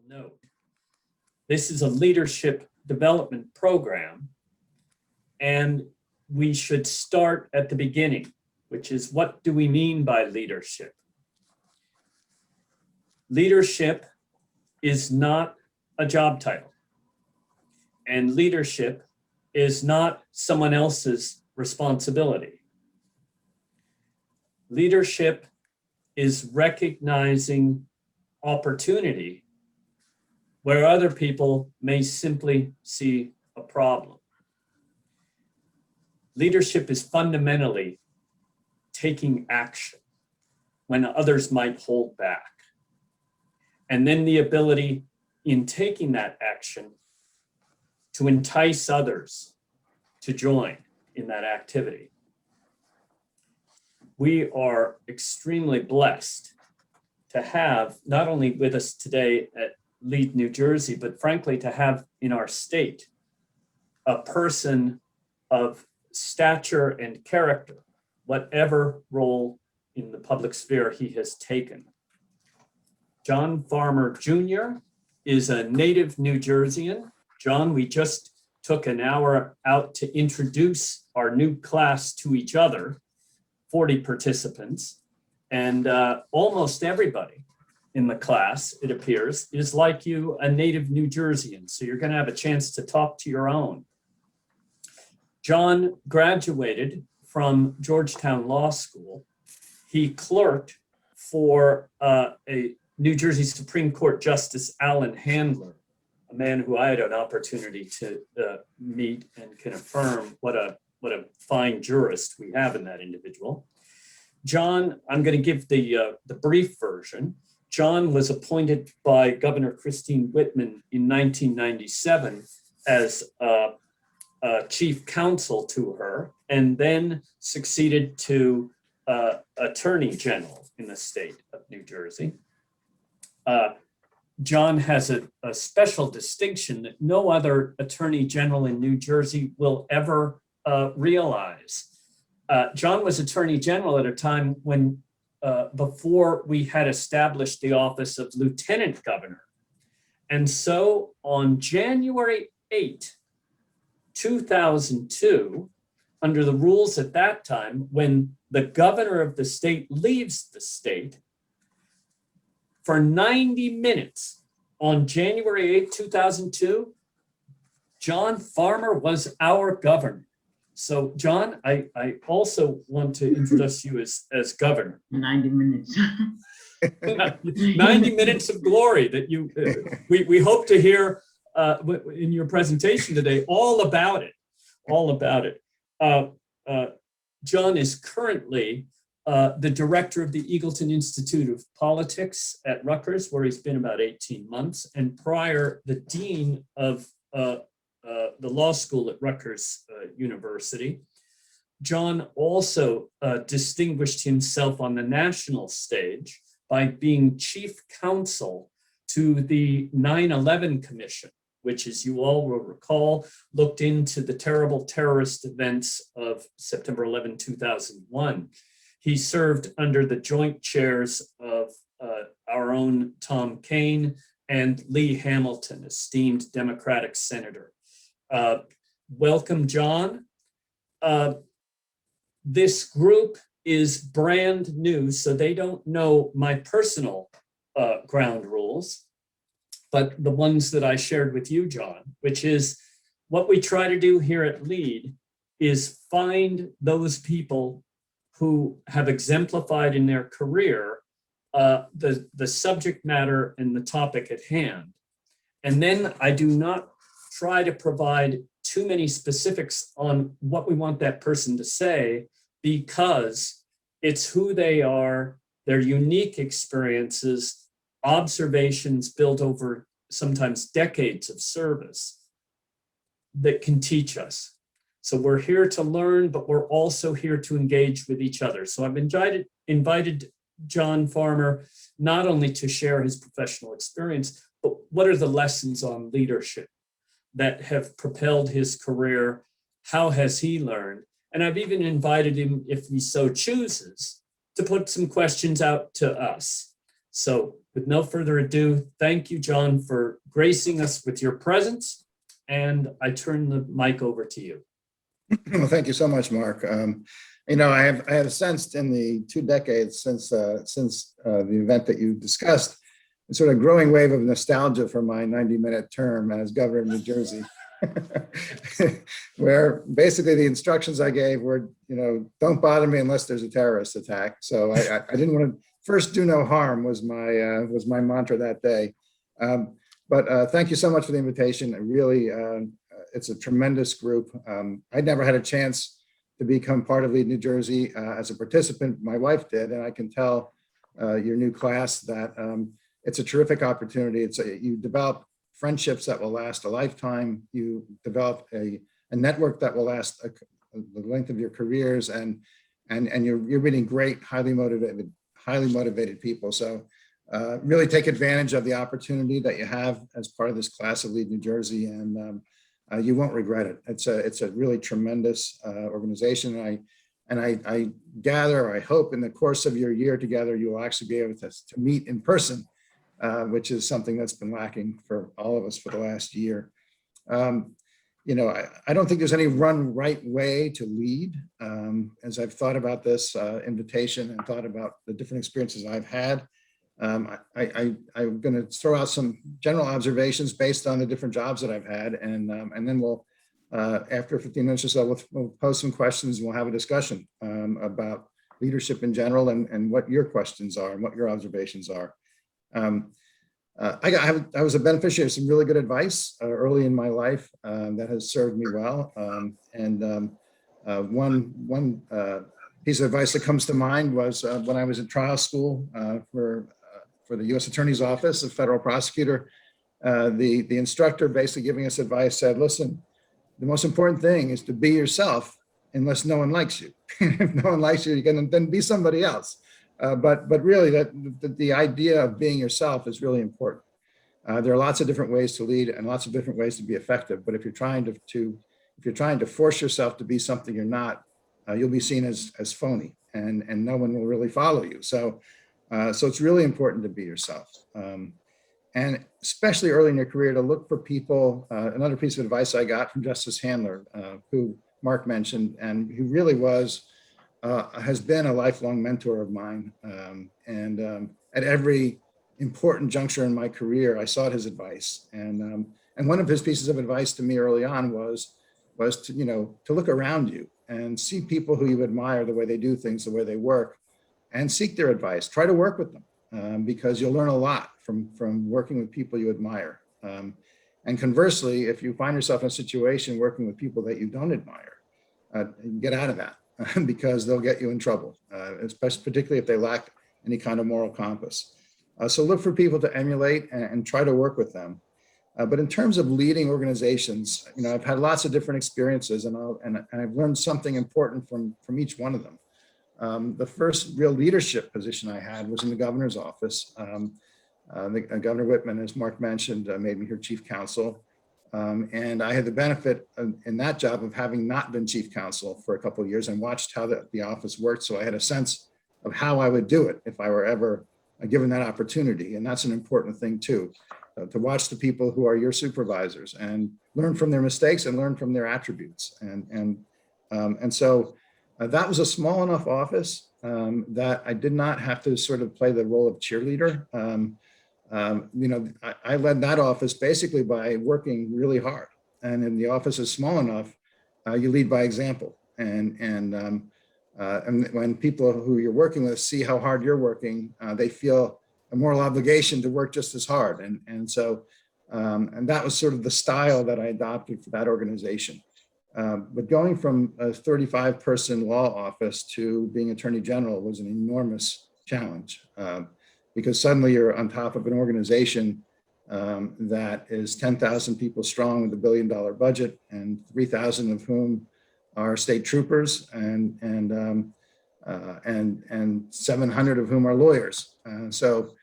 note. This is a leadership development program, and we should start at the beginning, which is, what do we mean by leadership? Leadership is not a job title, and leadership is not someone else's responsibility. Leadership is recognizing opportunity where other people may simply see a problem. Leadership is fundamentally taking action when others might hold back. And then the ability in taking that action to entice others to join in that activity. We are extremely blessed to have not only with us today at Lead, New Jersey, but frankly, to have in our state a person of stature and character, whatever role in the public sphere he has taken. John Farmer Jr. is a native New Jerseyan. John, we just took an hour out to introduce our new class to each other, 40 participants, and almost everybody in the class, it appears, is like you, a native New Jerseyan. So you're going to have a chance to talk to your own. John graduated from Georgetown Law School. He clerked for a New Jersey Supreme Court Justice Alan Handler, a man who I had an opportunity to meet and can affirm what a fine jurist we have in that individual. John, I'm going to give the brief version. John was appointed by Governor Christine Whitman in 1997 as chief counsel to her, and then succeeded to Attorney General in the state of New Jersey. John has a special distinction that no other Attorney General in New Jersey will ever realize. John was Attorney General at a time when before we had established the office of Lieutenant Governor. And so on January 8, 2002, under the rules at that time, when the governor of the state leaves the state, for 90 minutes on January 8, 2002, John Farmer was our governor. So, John, I also want to introduce you as governor. 90 minutes. 90 minutes of glory that you, we hope to hear in your presentation today, all about it, all about it. John is currently the director of the Eagleton Institute of Politics at Rutgers, where he's been about 18 months, and prior, the dean of the law school at Rutgers University. John also distinguished himself on the national stage by being chief counsel to the 9/11 Commission, which, as you all will recall, looked into the terrible terrorist events of September 11, 2001. He served under the joint chairs of our own Tom Kean and Lee Hamilton, esteemed Democratic senator. Welcome, John. This group is brand new, so they don't know my personal ground rules, but the ones that I shared with you, John, which is what we try to do here at LEAD is find those people who have exemplified in their career the subject matter and the topic at hand. And then I do not try to provide too many specifics on what we want that person to say, because it's who they are, their unique experiences, observations built over sometimes decades of service that can teach us. So we're here to learn, but we're also here to engage with each other. So I've invited John Farmer not only to share his professional experience, but what are the lessons on leadership that have propelled his career? How has he learned? And I've even invited him, if he so chooses, to put some questions out to us. So with no further ado, thank you, John, for gracing us with your presence. And I turn the mic over to you. Well, thank you so much, Mark. I have sensed in the 2 decades since the event that you discussed, a sort of growing wave of nostalgia for my 90-minute term as governor of New Jersey, where basically the instructions I gave were, don't bother me unless there's a terrorist attack. So I didn't want to, first do no harm was my mantra that day. But thank you so much for the invitation. It's a tremendous group. I never had a chance to become part of Lead New Jersey as a participant. My wife did, and I can tell your new class that it's a terrific opportunity. You develop friendships that will last a lifetime. You develop a network that will last the length of your careers, and you're meeting great, highly motivated people. So really take advantage of the opportunity that you have as part of this class of Lead New Jersey, and you won't regret it. It's a really tremendous organization. I gather, I hope in the course of your year together, you will actually be able to meet in person, which is something that's been lacking for all of us for the last year. I don't think there's any right way to lead. As I've thought about this invitation and thought about the different experiences I've had, I'm going to throw out some general observations based on the different jobs that I've had, and then we'll, after 15 minutes or so, we'll pose some questions and we'll have a discussion about leadership in general and what your questions are and what your observations are. I was a beneficiary of some really good advice early in my life that has served me well. One piece of advice that comes to mind was when I was in trial school for the U.S. Attorney's Office, a federal prosecutor. The instructor basically giving us advice said, listen, the most important thing is to be yourself unless no one likes you. If no one likes you, you can then be somebody else. But really the idea of being yourself is really important. There are lots of different ways to lead and lots of different ways to be effective. But if you're trying to force yourself to be something you're not, you'll be seen as phony, and no one will really follow you. So it's really important to be yourself. And especially early in your career, to look for people. Another piece of advice I got from Justice Handler, who Mark mentioned, and who really has been a lifelong mentor of mine. At every important juncture in my career, I sought his advice. And one of his pieces of advice to me early on was to look around you and see people who you admire, the way they do things, the way they work, and seek their advice. Try to work with them because you'll learn a lot from working with people you admire. And conversely, if you find yourself in a situation working with people that you don't admire, get out of that because they'll get you in trouble, especially particularly if they lack any kind of moral compass. So look for people to emulate and try to work with them. But in terms of leading organizations, I've had lots of different experiences, and I've learned something important from each one of them. The first real leadership position I had was in the governor's office. Governor Whitman, as Mark mentioned, made me her chief counsel. And I had the benefit in that job of having not been chief counsel for a couple of years and watched how the office worked. So I had a sense of how I would do it if I were ever given that opportunity. And that's an important thing too, to watch the people who are your supervisors and learn from their mistakes and learn from their attributes. And so that was a small enough office that I did not have to sort of play the role of cheerleader. I led that office basically by working really hard. And if the office is small enough, you lead by example. And when people who you're working with see how hard you're working, they feel a moral obligation to work just as hard. And that was sort of the style that I adopted for that organization. But going from a 35-person law office to being attorney general was an enormous challenge because suddenly you're on top of an organization that is 10,000 people strong with $1 billion budget, and 3,000 of whom are state troopers, and 700 of whom are lawyers. So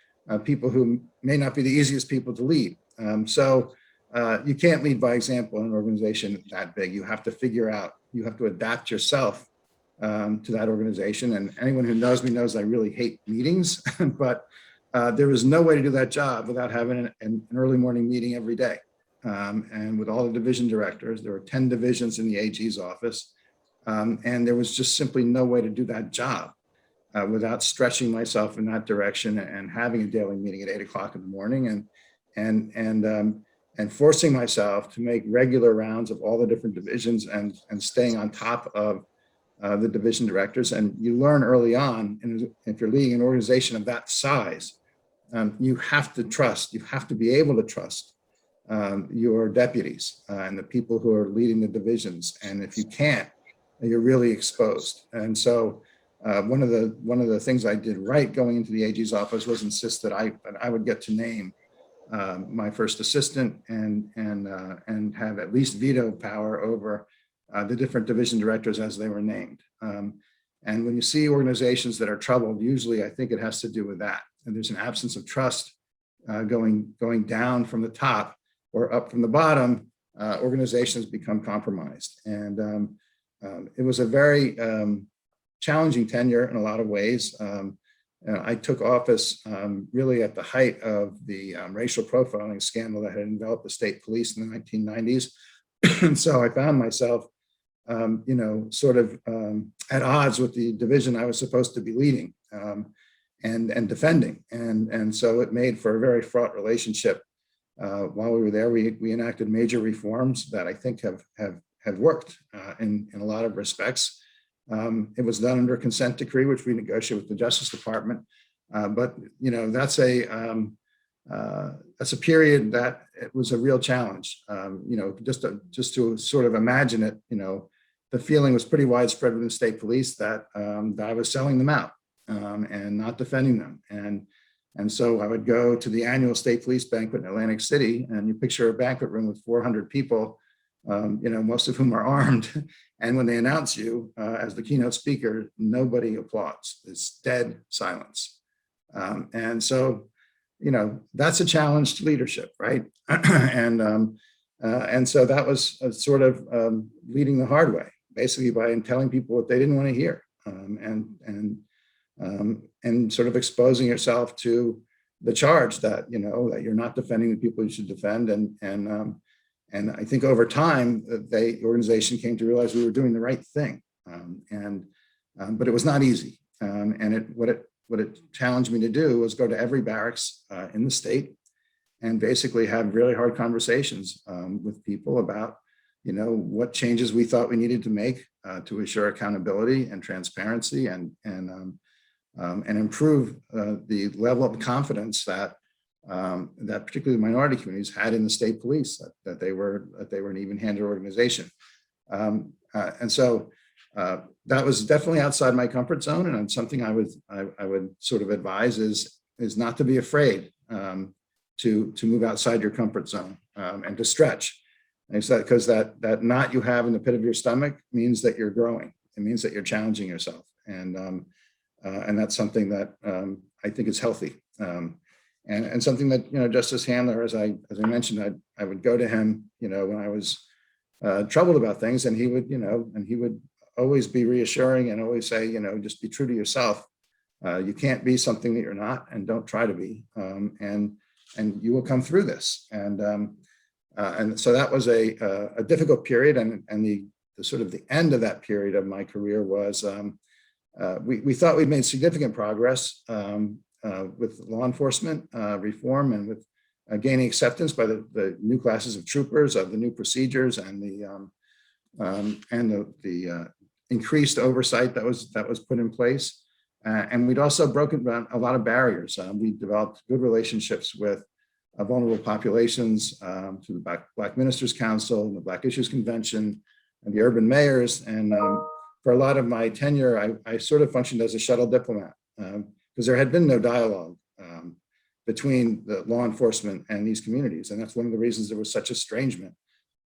people who may not be the easiest people to lead. You can't lead by example in an organization that big. You have to adapt yourself to that organization. And anyone who knows me knows I really hate meetings, but there was no way to do that job without having an early morning meeting every day. And with all the division directors, there were 10 divisions in the AG's office. And there was just simply no way to do that job without stretching myself in that direction and having a daily meeting at 8 o'clock in the morning and forcing myself to make regular rounds of all the different divisions and staying on top of the division directors. And you learn early on, and if you're leading an organization of that size, you have to be able to trust your deputies and the people who are leading the divisions. And if you can't, you're really exposed. And so one of the things I did right going into the AG's office was insist that I would get to name my first assistant and have at least veto power over the different division directors as they were named. And when you see organizations that are troubled, usually I think it has to do with that. And there's an absence of trust going down from the top or up from the bottom. Organizations become compromised. And it was a very challenging tenure in a lot of ways. I took office really at the height of the racial profiling scandal that had enveloped the state police in the 1990s. And so I found myself, sort of at odds with the division I was supposed to be leading and defending. And so it made for a very fraught relationship. While we were there, we enacted major reforms that I think have worked in a lot of respects. It was done under a consent decree, which we negotiated with the Justice Department. But that's a period that it was a real challenge. Just to sort of imagine it, the feeling was pretty widespread within the state police that I was selling them out and not defending them. And so I would go to the annual state police banquet in Atlantic City, and you picture a banquet room with 400 people, most of whom are armed. And when they announce you as the keynote speaker, nobody applauds. It's dead silence. And so, that's a challenge to leadership, right? And so that was sort of leading the hard way, basically by telling people what they didn't want to hear, and sort of exposing yourself to the charge that that you're not defending the people you should defend. And I think over time, the organization came to realize we were doing the right thing, but it was not easy. What it challenged me to do was go to every barracks in the state and basically have really hard conversations with people about, what changes we thought we needed to make to assure accountability and transparency and improve the level of confidence that particularly minority communities had in the state police, that they were an even-handed organization. And so that was definitely outside my comfort zone, and something I would sort of advise is not to be afraid to move outside your comfort zone and to stretch. And it's because that knot you have in the pit of your stomach means that you're growing. It means that you're challenging yourself, and that's something that I think is healthy. And something that, Justice Handler, as I mentioned, I would go to him, when I was troubled about things, and he would always be reassuring and always say, just be true to yourself. You can't be something that you're not, and don't try to be, and you will come through this. And so that was a difficult period, and the sort of the end of that period of my career was we thought we'd made significant progress with law enforcement reform and with gaining acceptance by the new classes of troopers, of the new procedures, and the increased oversight that was put in place. And we'd also broken down a lot of barriers. We developed good relationships with vulnerable populations through the Black Ministers Council and the Black Issues Convention and the urban mayors. And for a lot of my tenure, I sort of functioned as a shuttle diplomat because there had been no dialogue between the law enforcement and these communities. And that's one of the reasons there was such estrangement.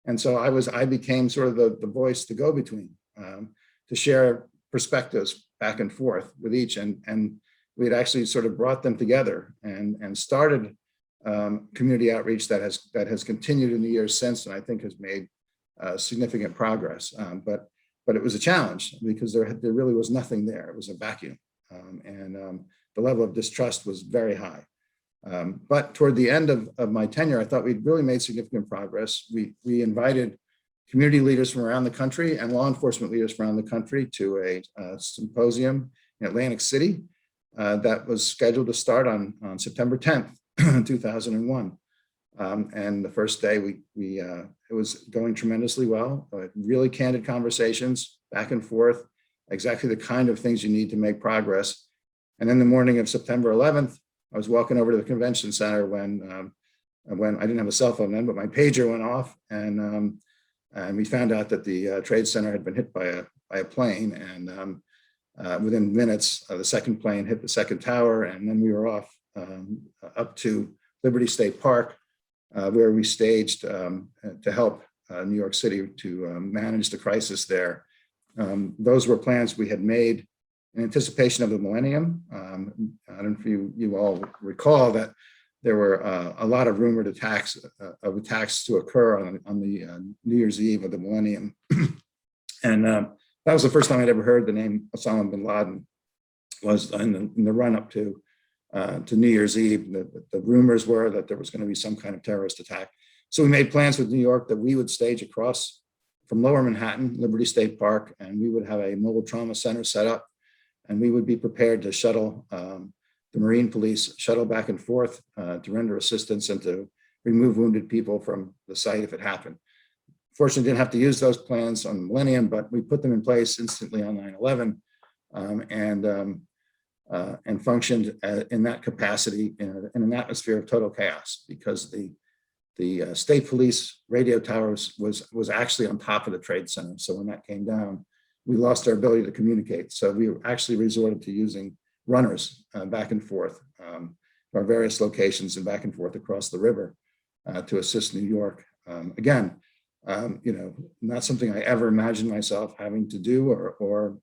And so I became sort of the voice to go between, to share perspectives back and forth with each. And we had actually sort of brought them together and started community outreach that has continued in the years since, and I think has made significant progress. But it was a challenge because there really was nothing there. It was a vacuum, and the level of distrust was very high. But toward the end of my tenure, I thought we'd really made significant progress. We invited community leaders from around the country and law enforcement leaders from around the country to a symposium in Atlantic City that was scheduled to start on September 10th, 2001. And the first day, it was going tremendously well. Really candid conversations, back and forth, exactly the kind of things you need to make progress. And then the morning of September 11th, I was walking over to the convention center when I didn't have a cell phone then, but my pager went off, and we found out that the Trade Center had been hit by a plane, and within minutes, the second plane hit the second tower, and then we were off up to Liberty State Park, where we staged to help New York City to manage the crisis there. Those were plans we had made in anticipation of the millennium. I don't know if you all recall that there were a lot of rumored attacks to occur on the New Year's Eve of the millennium. And that was the first time I'd ever heard the name Osama bin Laden, was in the run up to New Year's Eve. The rumors were that there was going to be some kind of terrorist attack. So we made plans with New York that we would stage across from Lower Manhattan, Liberty State Park, and we would have a mobile trauma center set up, and we would be prepared to shuttle the Marine Police shuttle back and forth to render assistance and to remove wounded people from the site if it happened. Fortunately, didn't have to use those plans on the millennium, but we put them in place instantly on 9/11, and functioned in that capacity in an atmosphere of total chaos, because the state police radio towers was actually on top of the Trade Center. So when that came down, we lost our ability to communicate. So we actually resorted to using runners back and forth our various locations and back and forth across the river to assist New York. Again, not something I ever imagined myself having to do or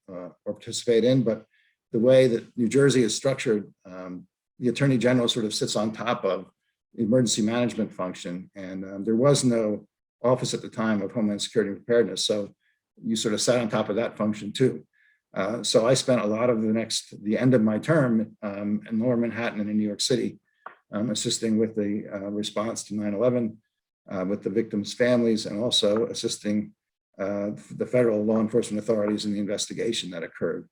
participate in, but the way that New Jersey is structured, the Attorney General sort of sits on top of the emergency management function, and there was no office at the time of Homeland Security and Preparedness, so you sort of sat on top of that function too. So I spent a lot of the end of my term in Lower Manhattan and in New York City, assisting with the response to 9/11, with the victims' families, and also assisting the federal law enforcement authorities in the investigation that occurred.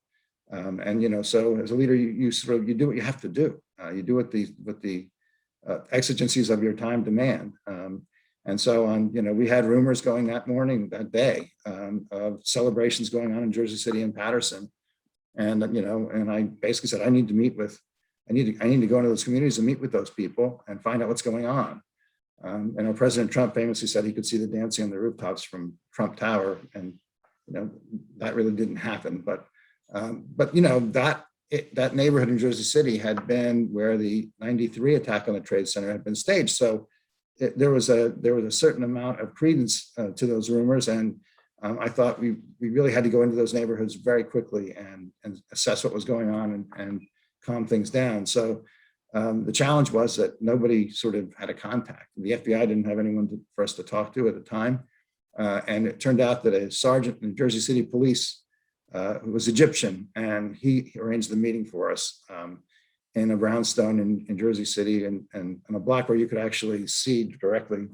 So as a leader, you do what you have to do. You do what the exigencies of your time demand. And so we had rumors going that day of celebrations going on in Jersey City and Patterson. And, and I basically said, I need to go into those communities and meet with those people and find out what's going on. And President Trump famously said he could see the dancing on the rooftops from Trump Tower. And, that really didn't happen. But that neighborhood in Jersey City had been where the '93 attack on the Trade Center had been staged. So there was a certain amount of credence to those rumors, and I thought we really had to go into those neighborhoods very quickly and assess what was going on and calm things down. So the challenge was that nobody sort of had a contact. The FBI didn't have anyone for us to talk to at the time, and it turned out that a sergeant in Jersey City Police who was Egyptian, and he arranged the meeting for us in a brownstone in Jersey City, and on a block where you could actually see directly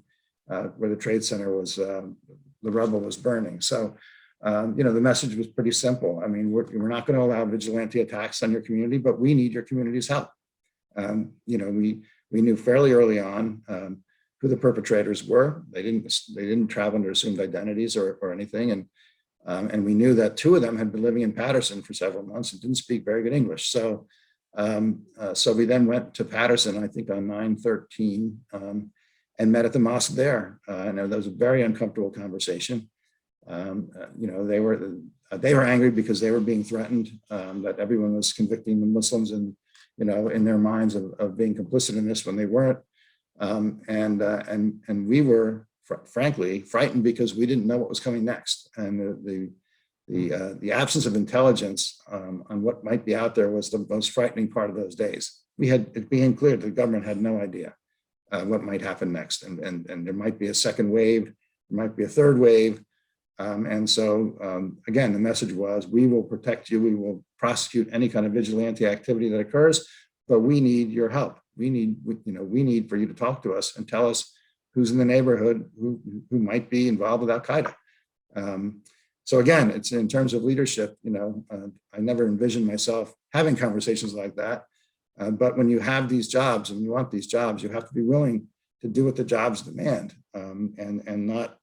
where the Trade Center was, the rubble was burning. So, the message was pretty simple. I mean, we're not going to allow vigilante attacks on your community, but we need your community's help. We knew fairly early on who the perpetrators were. They didn't travel under assumed identities or anything, and we knew that two of them had been living in Patterson for several months and didn't speak very good English. So we then went to Patterson, I think on 9/13, and met at the mosque there. And that was a very uncomfortable conversation. They were angry because they were being threatened, that everyone was convicting the Muslims and, in their minds of being complicit in this when they weren't. And we were frankly frightened because we didn't know what was coming next. And the absence of intelligence on what might be out there was the most frightening part of those days. It became clear that the government had no idea what might happen next, and there might be a second wave, there might be a third wave. Again, the message was, we will protect you, we will prosecute any kind of vigilante activity that occurs, but we need your help. we need for you to talk to us and tell us who's in the neighborhood who might be involved with Al-Qaeda. So again, it's in terms of leadership, I never envisioned myself having conversations like that. But when you have these jobs and you want these jobs, you have to be willing to do what the jobs demand, and not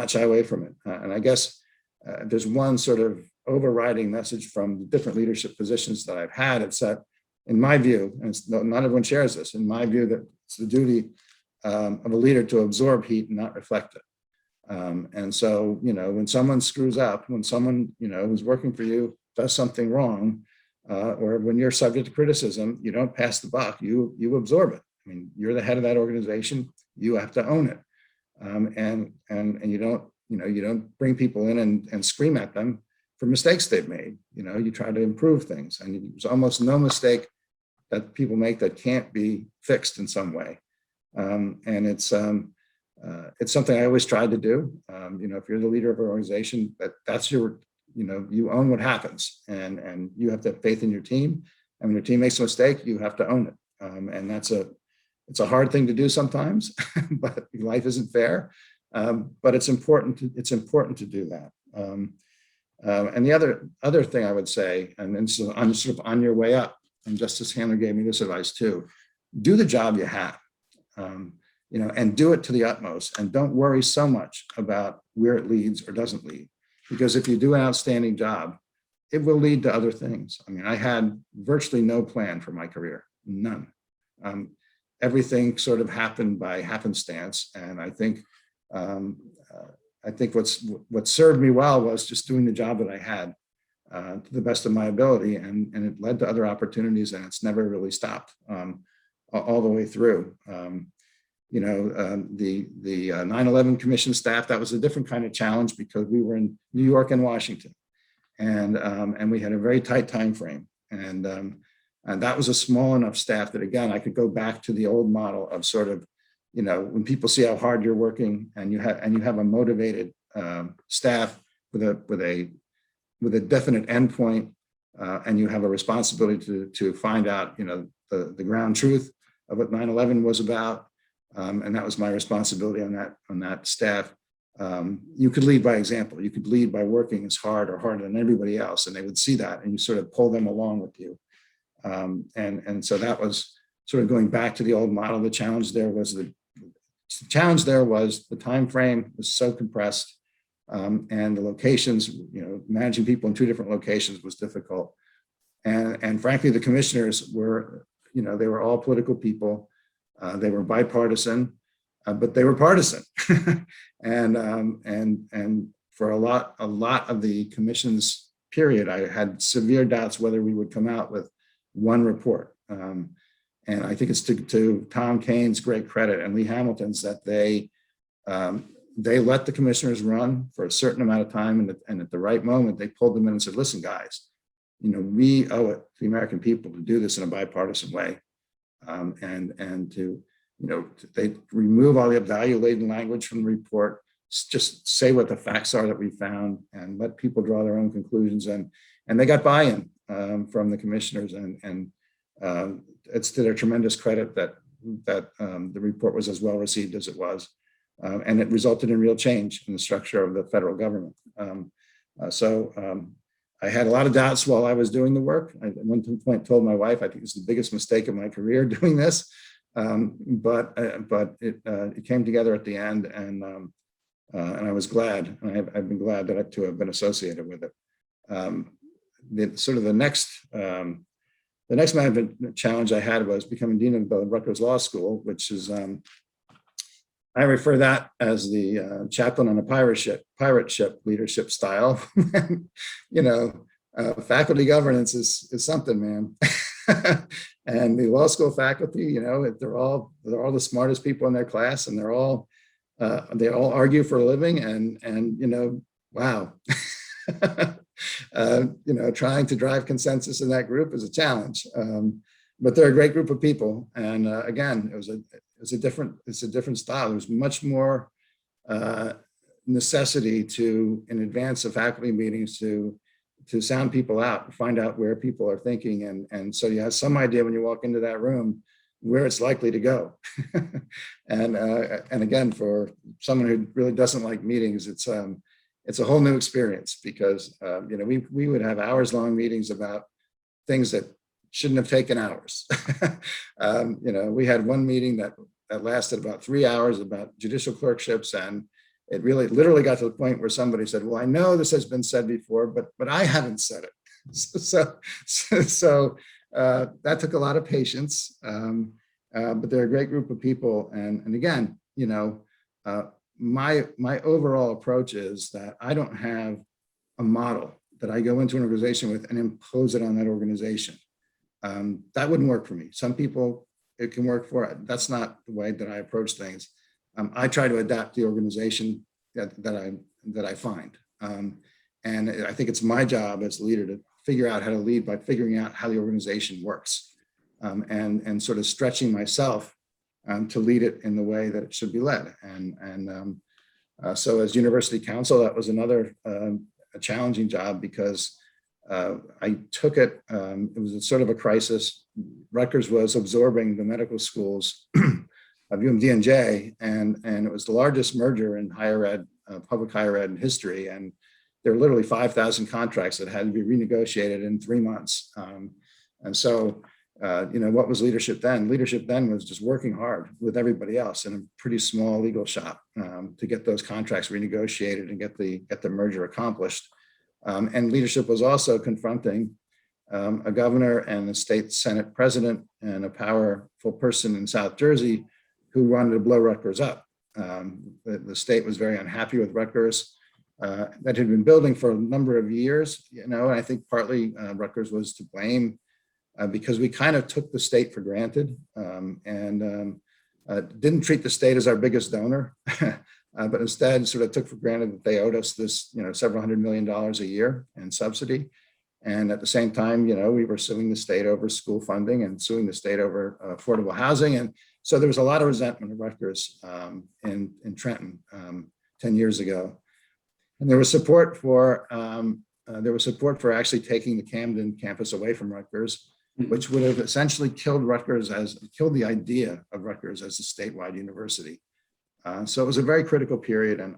shy away from it. And I guess there's one sort of overriding message from the different leadership positions that I've had. It's that, in my view, and not everyone shares this, in my view, that it's the duty of a leader to absorb heat and not reflect it. And so, when someone screws up, when someone, who's working for you does something wrong, or when you're subject to criticism, you don't pass the buck, you absorb it. I mean, you're the head of that organization, you have to own it. And you don't bring people in and scream at them for mistakes they've made. You try to improve things, and there's almost no mistake that people make that can't be fixed in some way. And it's something I always tried to do. If you're the leader of an organization, that's your, you own what happens, and you have to have faith in your team. And when your team makes a mistake, you have to own it. And it's a hard thing to do sometimes, but life isn't fair. But it's important to do that. And the other thing I would say, and so I'm sort of on your way up, and Justice Handler gave me this advice too: do the job you have, and do it to the utmost, and don't worry so much about where it leads or doesn't lead, because if you do an outstanding job, it will lead to other things. I mean, I had virtually no plan for my career, none. Everything sort of happened by happenstance, and I think what served me well was just doing the job that I had to the best of my ability, and it led to other opportunities, and it's never really stopped all the way through. The 9/11 Commission staff, that was a different kind of challenge because we were in New York and Washington, and we had a very tight time frame, and that was a small enough staff that, again, I could go back to the old model of sort of, when people see how hard you're working, and you have a motivated staff with a definite endpoint, and you have a responsibility to find out, the ground truth of what 9/11 was about. And that was my responsibility on that staff. You could lead by example. You could lead by working as hard or harder than everybody else, and they would see that, and you sort of pull them along with you. And so that was sort of going back to the old model. The challenge there was the time frame was so compressed, and the locations, managing people in two different locations was difficult. And frankly, the commissioners were, they were all political people. They were bipartisan, but they were partisan. and for a lot of the commission's period, I had severe doubts whether we would come out with one report. And I think it's to Tom Kane's great credit and Lee Hamilton's that they let the commissioners run for a certain amount of time, and at the right moment, they pulled them in and said, listen, guys, we owe it to the American people to do this in a bipartisan way. And to, they remove all the value-laden language from the report, just say what the facts are that we found, and let people draw their own conclusions. And they got buy-in from the commissioners, and it's to their tremendous credit that the report was as well received as it was. And it resulted in real change in the structure of the federal government. I had a lot of doubts while I was doing the work. I at one point told my wife, I think it's the biggest mistake of my career doing this. But it came together at the end, and I was glad. And I've been glad to have been associated with it. The next management challenge I had was becoming dean of the Rutgers Law School, which is I refer that as the chaplain on a pirate ship leadership style. Faculty governance is something, man. And the law school faculty, they're all the smartest people in their class, and they all argue for a living, and wow. Trying to drive consensus in that group is a challenge, but they're a great group of people. And again, it's a different style. There's much more necessity in advance of faculty meetings to to sound people out, find out where people are thinking. And so you have some idea when you walk into that room where it's likely to go. And again, for someone who really doesn't like meetings, it's a whole new experience because we would have hours-long meetings about things that shouldn't have taken hours. We had one meeting that lasted about 3 hours about judicial clerkships, and it really literally got to the point where somebody said, well, I know this has been said before, but I haven't said it. So that took a lot of patience, but they're a great group of people. And again, my overall approach is that I don't have a model that I go into an organization with and impose it on that organization. That wouldn't work for me. Some people it can work for. That's not the way that I approach things. I try to adapt the organization that I find. And I think it's my job as a leader to figure out how to lead by figuring out how the organization works, and sort of stretching myself to lead it in the way that it should be led. So as university counsel, that was another a challenging job because I took it. It was a sort of a crisis. Rutgers was absorbing the medical schools of UMD&J, and it was the largest merger in higher ed, public higher ed in history. And there were literally 5,000 contracts that had to be renegotiated in 3 months. And so, what was leadership then? Leadership then was just working hard with everybody else in a pretty small legal shop to get those contracts renegotiated and get the merger accomplished. And leadership was also confronting a governor and a state Senate president and a powerful person in South Jersey who wanted to blow Rutgers up. The state was very unhappy with Rutgers. That had been building for a number of years, and I think partly Rutgers was to blame because we kind of took the state for granted and didn't treat the state as our biggest donor, but instead sort of took for granted that they owed us this, several $100 million a year in subsidy. And at the same time, we were suing the state over school funding and suing the state over affordable housing. And so there was a lot of resentment of Rutgers in Trenton 10 years ago. And there was support for actually taking the Camden campus away from Rutgers, which would have essentially killed the idea of Rutgers as a statewide university. So it was a very critical period, and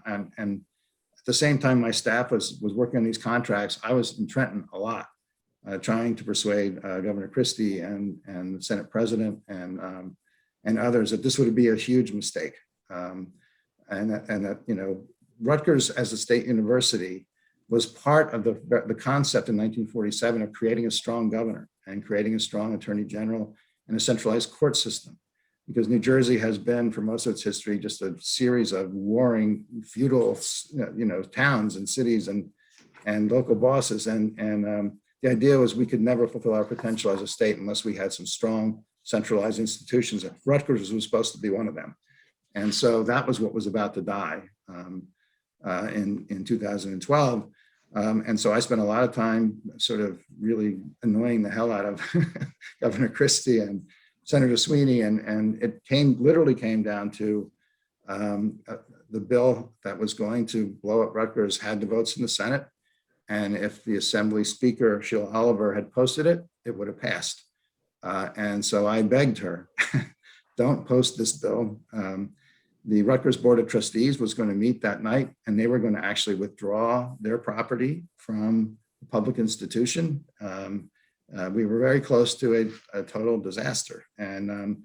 at the same time my staff was working on these contracts. I was in Trenton a lot, trying to persuade Governor Christie and the Senate President and others that this would be a huge mistake, and that Rutgers as a state university was part of the concept in 1947 of creating a strong governor and creating a strong attorney general and a centralized court system, because New Jersey has been for most of its history just a series of warring feudal towns and cities and local bosses, and the idea was we could never fulfill our potential as a state unless we had some strong centralized institutions. Rutgers was supposed to be one of them, and so that was what was about to die in 2012. And so I spent a lot of time sort of really annoying the hell out of Governor Christie and Senator Sweeney, and it literally came down to the bill that was going to blow up Rutgers had the votes in the Senate, and if the Assembly Speaker, Sheila Oliver, had posted it, it would have passed. And so I begged her, don't post this bill. The Rutgers Board of Trustees was going to meet that night, and they were going to actually withdraw their property from the public institution. We were very close to a total disaster. And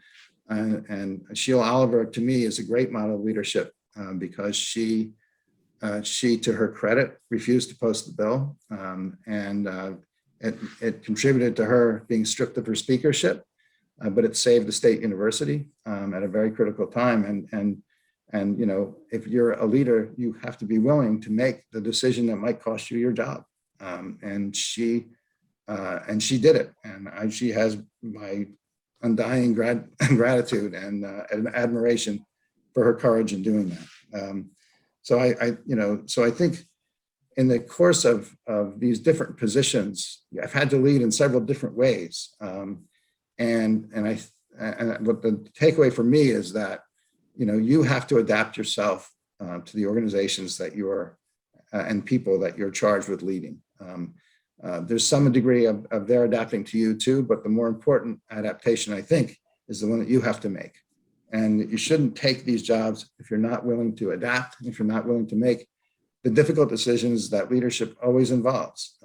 Sheila Oliver, to me, is a great model of leadership because she, to her credit, refused to post the bill. It contributed to her being stripped of her speakership, but it saved the state university at a very critical time. And if you're a leader, you have to be willing to make the decision that might cost you your job. And she did it, and she has my undying gratitude and admiration for her courage in doing that. So I think in the course of these different positions, I've had to lead in several different ways, and what the takeaway for me is that you have to adapt yourself to the organizations that you're and people that you're charged with leading. There's some degree of their adapting to you too, but the more important adaptation, I think, is the one that you have to make. And you shouldn't take these jobs if you're not willing to adapt, if you're not willing to make the difficult decisions that leadership always involves.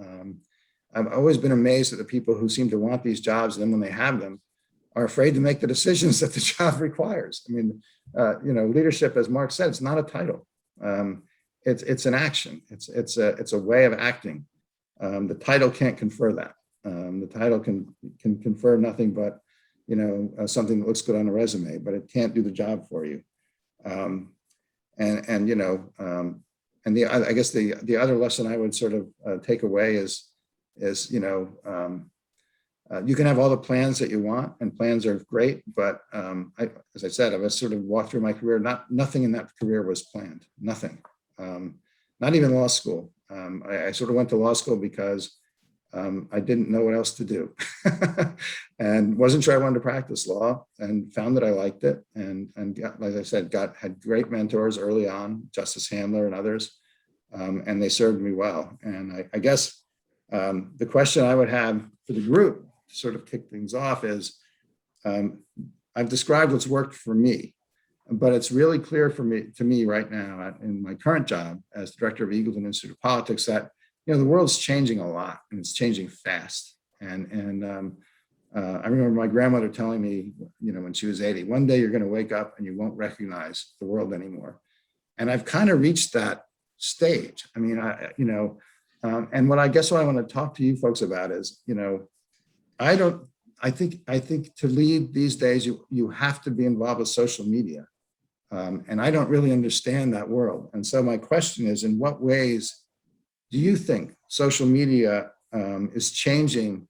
I've always been amazed at the people who seem to want these jobs, and then when they have them, are afraid to make the decisions that the job requires. I mean, leadership, as Mark said, it's not a title. It's an action. It's a way of acting. The title can't confer that. The title can confer nothing but something that looks good on a resume, but it can't do the job for you. I guess the other lesson I would sort of take away is you can have all the plans that you want, and plans are great, but as I said, I've sort of walked through my career. Nothing in that career was planned. Nothing. Not even law school. I sort of went to law school because I didn't know what else to do and wasn't sure I wanted to practice law, and found that I liked it, and got, like I said, had great mentors early on, Justice Handler and others, and they served me well. And I guess the question I would have for the group to sort of kick things off is, I've described what's worked for me, but it's really clear to me right now in my current job as director of Eagleton Institute of Politics that the world's changing a lot, and it's changing fast. And I remember my grandmother telling me, when she was 80, one day you're going to wake up and you won't recognize the world anymore. And I've kind of reached that stage. I mean, and what I want to talk to you folks about is, I think to lead these days, you have to be involved with social media. And I don't really understand that world. And so my question is, in what ways do you think social media is changing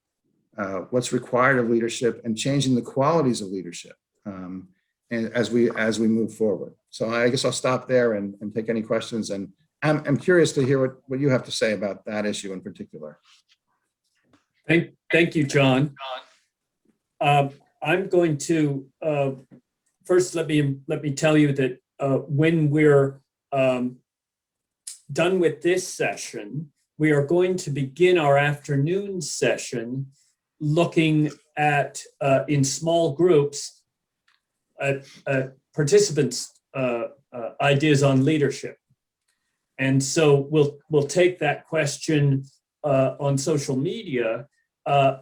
what's required of leadership and changing the qualities of leadership and as we move forward? So I guess I'll stop there and take any questions. And I'm curious to hear what you have to say about that issue in particular. Thank you, John. I'm going to first let me tell you that when we're done with this session, we are going to begin our afternoon session looking at in small groups at participants' ideas on leadership. And so we'll take that question on social media.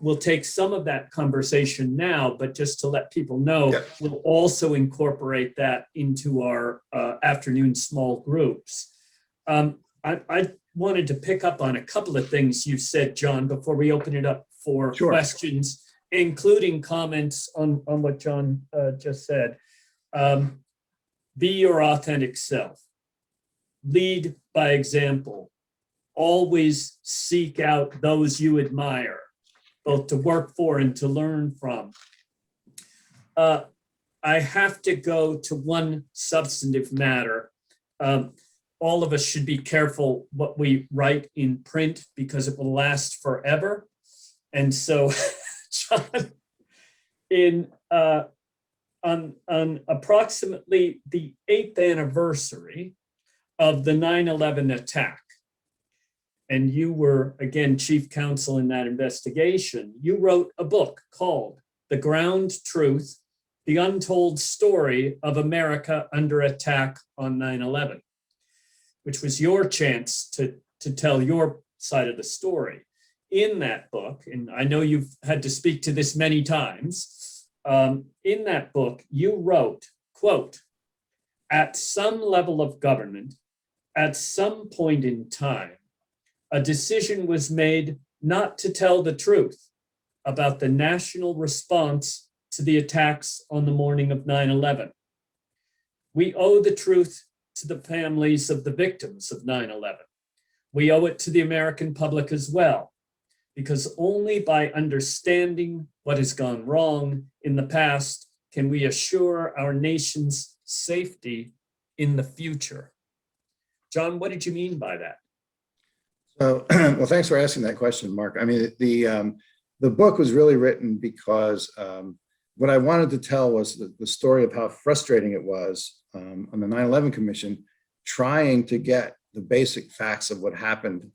We'll take some of that conversation now, but just to let people know, yeah, we'll also incorporate that into our afternoon small groups. I wanted to pick up on a couple of things you said, John, before we open it up for Sure. questions, including comments on what John just said. Be your authentic self. Lead by example. Always seek out those you admire, both to work for and to learn from. I have to go to one substantive matter. All of us should be careful what we write in print because it will last forever. And so, John, on approximately the 8th anniversary of the 9/11 attack, and you were, again, chief counsel in that investigation, you wrote a book called The Ground Truth, The Untold Story of America Under Attack on 9/11, which was your chance to tell your side of the story. In that book, and I know you've had to speak to this many times, in that book, you wrote, quote, "At some level of government, at some point in time, a decision was made not to tell the truth about the national response to the attacks on the morning of 9/11. We owe the truth to the families of the victims of 9/11. We owe it to the American public as well, because only by understanding what has gone wrong in the past can we assure our nation's safety in the future." John, what did you mean by that? So, well, thanks for asking that question, Mark. I mean, the book was really written because what I wanted to tell was the story of how frustrating it was on the 9/11 Commission, trying to get the basic facts of what happened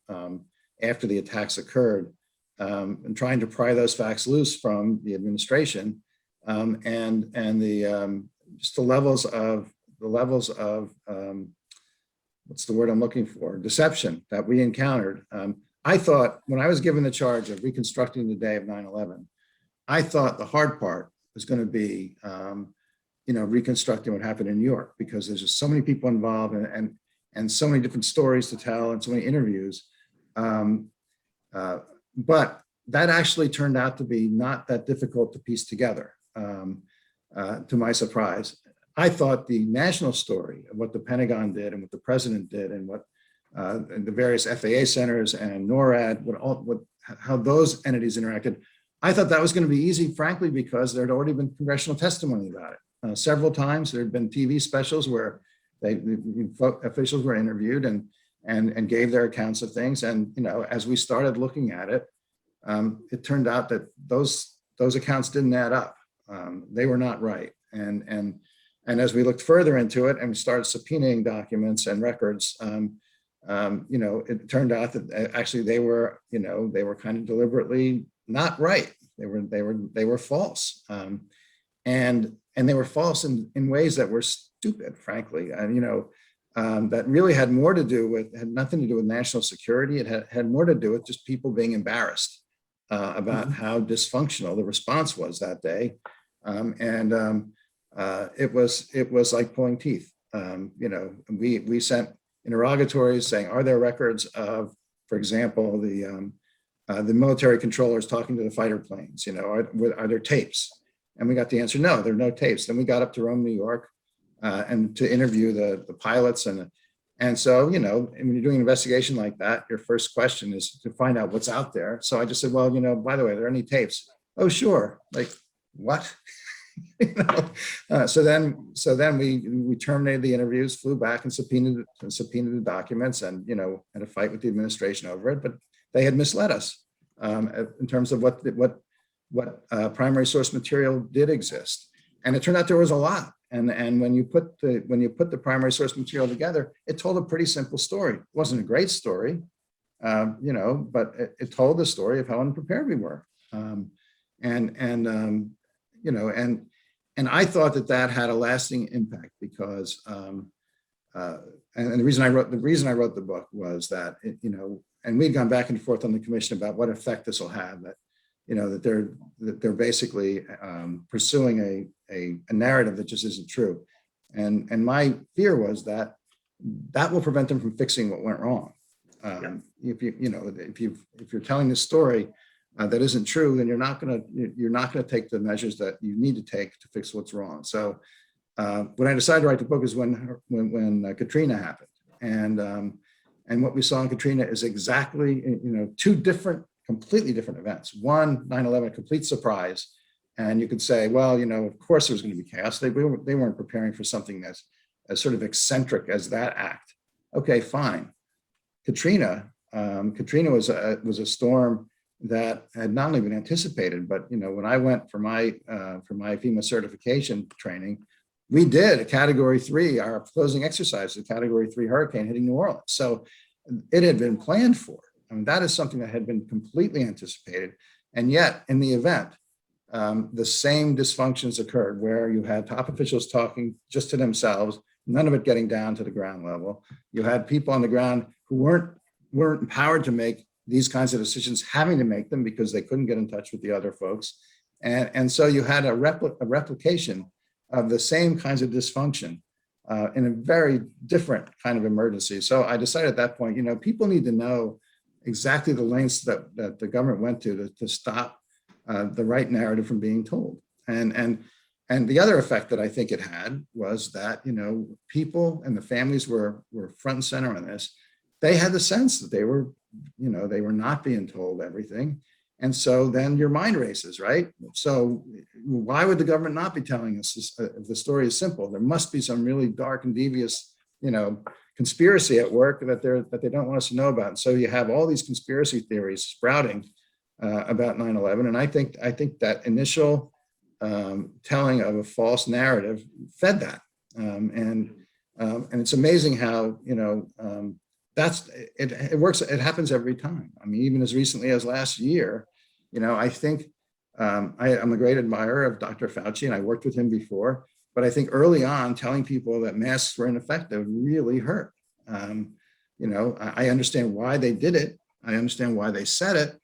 after the attacks occurred and trying to pry those facts loose from the administration, and just the levels of what's the word I'm looking for? Deception that we encountered. I thought when I was given the charge of reconstructing the day of 9/11, I thought the hard part was going to be, reconstructing what happened in New York, because there's just so many people involved and so many different stories to tell and so many interviews. But that actually turned out to be not that difficult to piece together, to my surprise. I thought the national story of what the Pentagon did and what the president did and what and the various FAA centers and NORAD, how those entities interacted, I thought that was going to be easy, frankly, because there had already been congressional testimony about it. Several times there had been TV specials where officials were interviewed and gave their accounts of things. And as we started looking at it, it turned out that those accounts didn't add up. They were not right. And as we looked further into it and we started subpoenaing documents and records, it turned out that actually they were kind of deliberately not right. They were false, and they were false in ways that were stupid, frankly. That really had nothing to do with national security. It had more to do with just people being embarrassed about how dysfunctional the response was that day, it was like pulling teeth. We sent interrogatories saying, are there records of, for example, the military controllers talking to the fighter planes? Are there tapes? And we got the answer, no, there are no tapes. Then we got up to Rome, New York, and to interview the pilots. And so, when you're doing an investigation like that, your first question is to find out what's out there. So I just said, well, by the way, are there any tapes? Oh, sure. Like, what? So then we terminated the interviews, flew back and subpoenaed the documents, and had a fight with the administration over it. But they had misled us in terms of what primary source material did exist, and it turned out there was a lot. And when you put the primary source material together, it told a pretty simple story. It wasn't a great story, but it told the story of how unprepared we were. And I thought that had a lasting impact because, and the reason I wrote the book was that, and we'd gone back and forth on the commission about what effect this will have, that they're basically pursuing a narrative that just isn't true. And my fear was that will prevent them from fixing what went wrong. If you're telling this story that isn't true, then you're not going to take the measures that you need to take to fix what's wrong. So when I decided to write the book is when Katrina happened, and what we saw in Katrina is exactly two completely different events. One, 9/11, a complete surprise, and you could say, well, of course there was going to be chaos. They weren't preparing for something that's as sort of eccentric as that act. Okay, fine. Katrina was a storm that had not only been anticipated, but when I went for my FEMA certification training, we did a Category 3, our closing exercise, a Category 3 hurricane hitting New Orleans. So it had been planned for. I mean, that is something that had been completely anticipated, and yet in the event, the same dysfunctions occurred where you had top officials talking just to themselves, none of it getting down to the ground level. You had people on the ground who weren't empowered to make these kinds of decisions, having to make them because they couldn't get in touch with the other folks. And so you had a replication of the same kinds of dysfunction in a very different kind of emergency. So I decided at that point, people need to know exactly the lengths that the government went to stop the right narrative from being told. And the other effect that I think it had was that, people and the families were front and center on this. They had the sense that they were not being told everything. And so then your mind races, right? So why would the government not be telling us this, if the story is simple? There must be some really dark and devious, conspiracy at work that they don't want us to know about. And so you have all these conspiracy theories sprouting about 9/11. And I think that initial telling of a false narrative fed that. And it's amazing how, it works. It happens every time. I mean, even as recently as last year, I think I'm a great admirer of Dr. Fauci, and I worked with him before. But I think early on, telling people that masks were ineffective really hurt. I understand why they did it. I understand why they said it,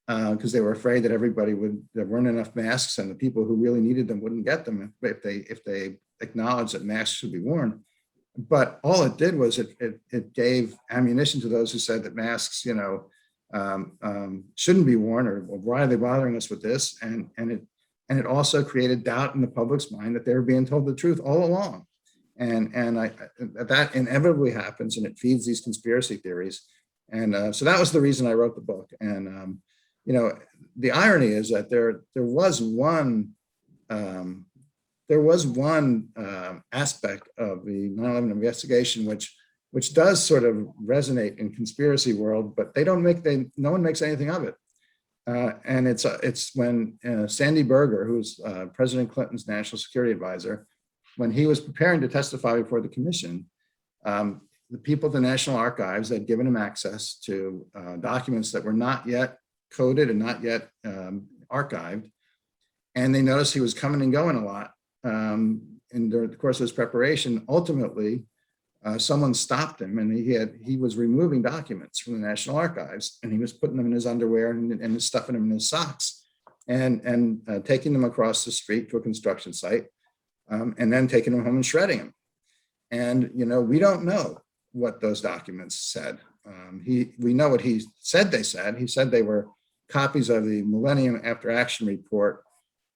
because they were afraid that there weren't enough masks, and the people who really needed them wouldn't get them if they acknowledged that masks should be worn. But all it did was it gave ammunition to those who said that masks, shouldn't be worn, or why are they bothering us with this? And it also created doubt in the public's mind that they were being told the truth all along. And that inevitably happens, and it feeds these conspiracy theories. And so that was the reason I wrote the book. And the irony is that there was one aspect of the 9/11 investigation which does sort of resonate in conspiracy world, but no one makes anything of it. And it's when Sandy Berger, who's President Clinton's national security advisor, when he was preparing to testify before the commission, the people at the National Archives had given him access to documents that were not yet coded and not yet archived. And they noticed he was coming and going a lot. And during the course of his preparation, ultimately, someone stopped him, and he was removing documents from the National Archives, and he was putting them in his underwear and stuffing them in his socks, and taking them across the street to a construction site, and then taking them home and shredding them. And we don't know what those documents said. We know what he said they said. He said they were copies of the Millennium After Action report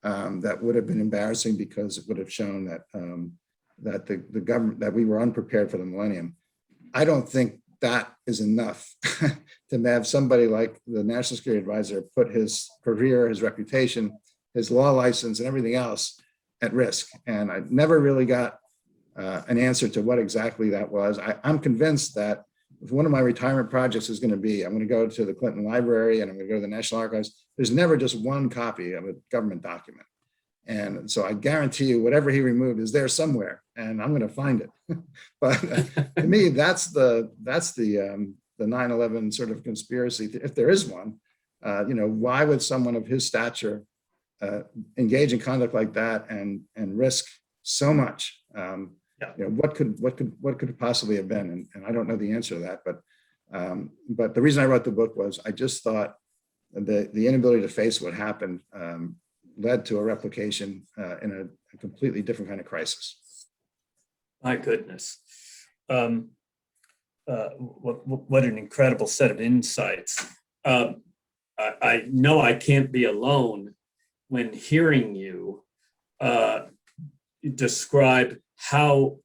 that would have been embarrassing because it would have shown that the government, that we were unprepared for the millennium. I don't think that is enough to have somebody like the National Security Advisor put his career, his reputation, his law license, and everything else at risk. And I never really got an answer to what exactly that was. I'm convinced that if one of my retirement projects is going to be, I'm going to go to the Clinton Library and I'm going to go to the National Archives. There's never just one copy of a government document. And so I guarantee you whatever he removed is there somewhere, and I'm going to find it. But to me, that's the 9/11 sort of conspiracy, if there is one. Why would someone of his stature engage in conduct like that and risk so much? What could it possibly have been? And I don't know the answer to that. But the reason I wrote the book was I just thought the inability to face what happened led to a replication in a completely different kind of crisis. My goodness. What an incredible set of insights. I know I can't be alone when hearing you describe how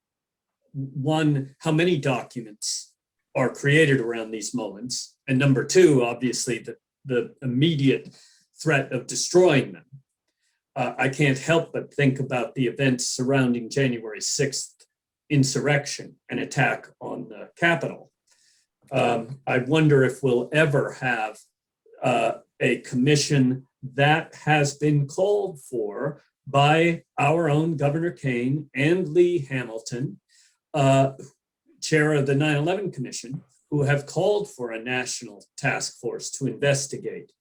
many documents are created around these moments, and number two, obviously the immediate threat of destroying them. I can't help but think about the events surrounding January 6th insurrection and attack on the Capitol. I wonder if we'll ever have a commission that has been called for by our own Governor Kane and Lee Hamilton, chair of the 9/11 Commission, who have called for a national task force to investigate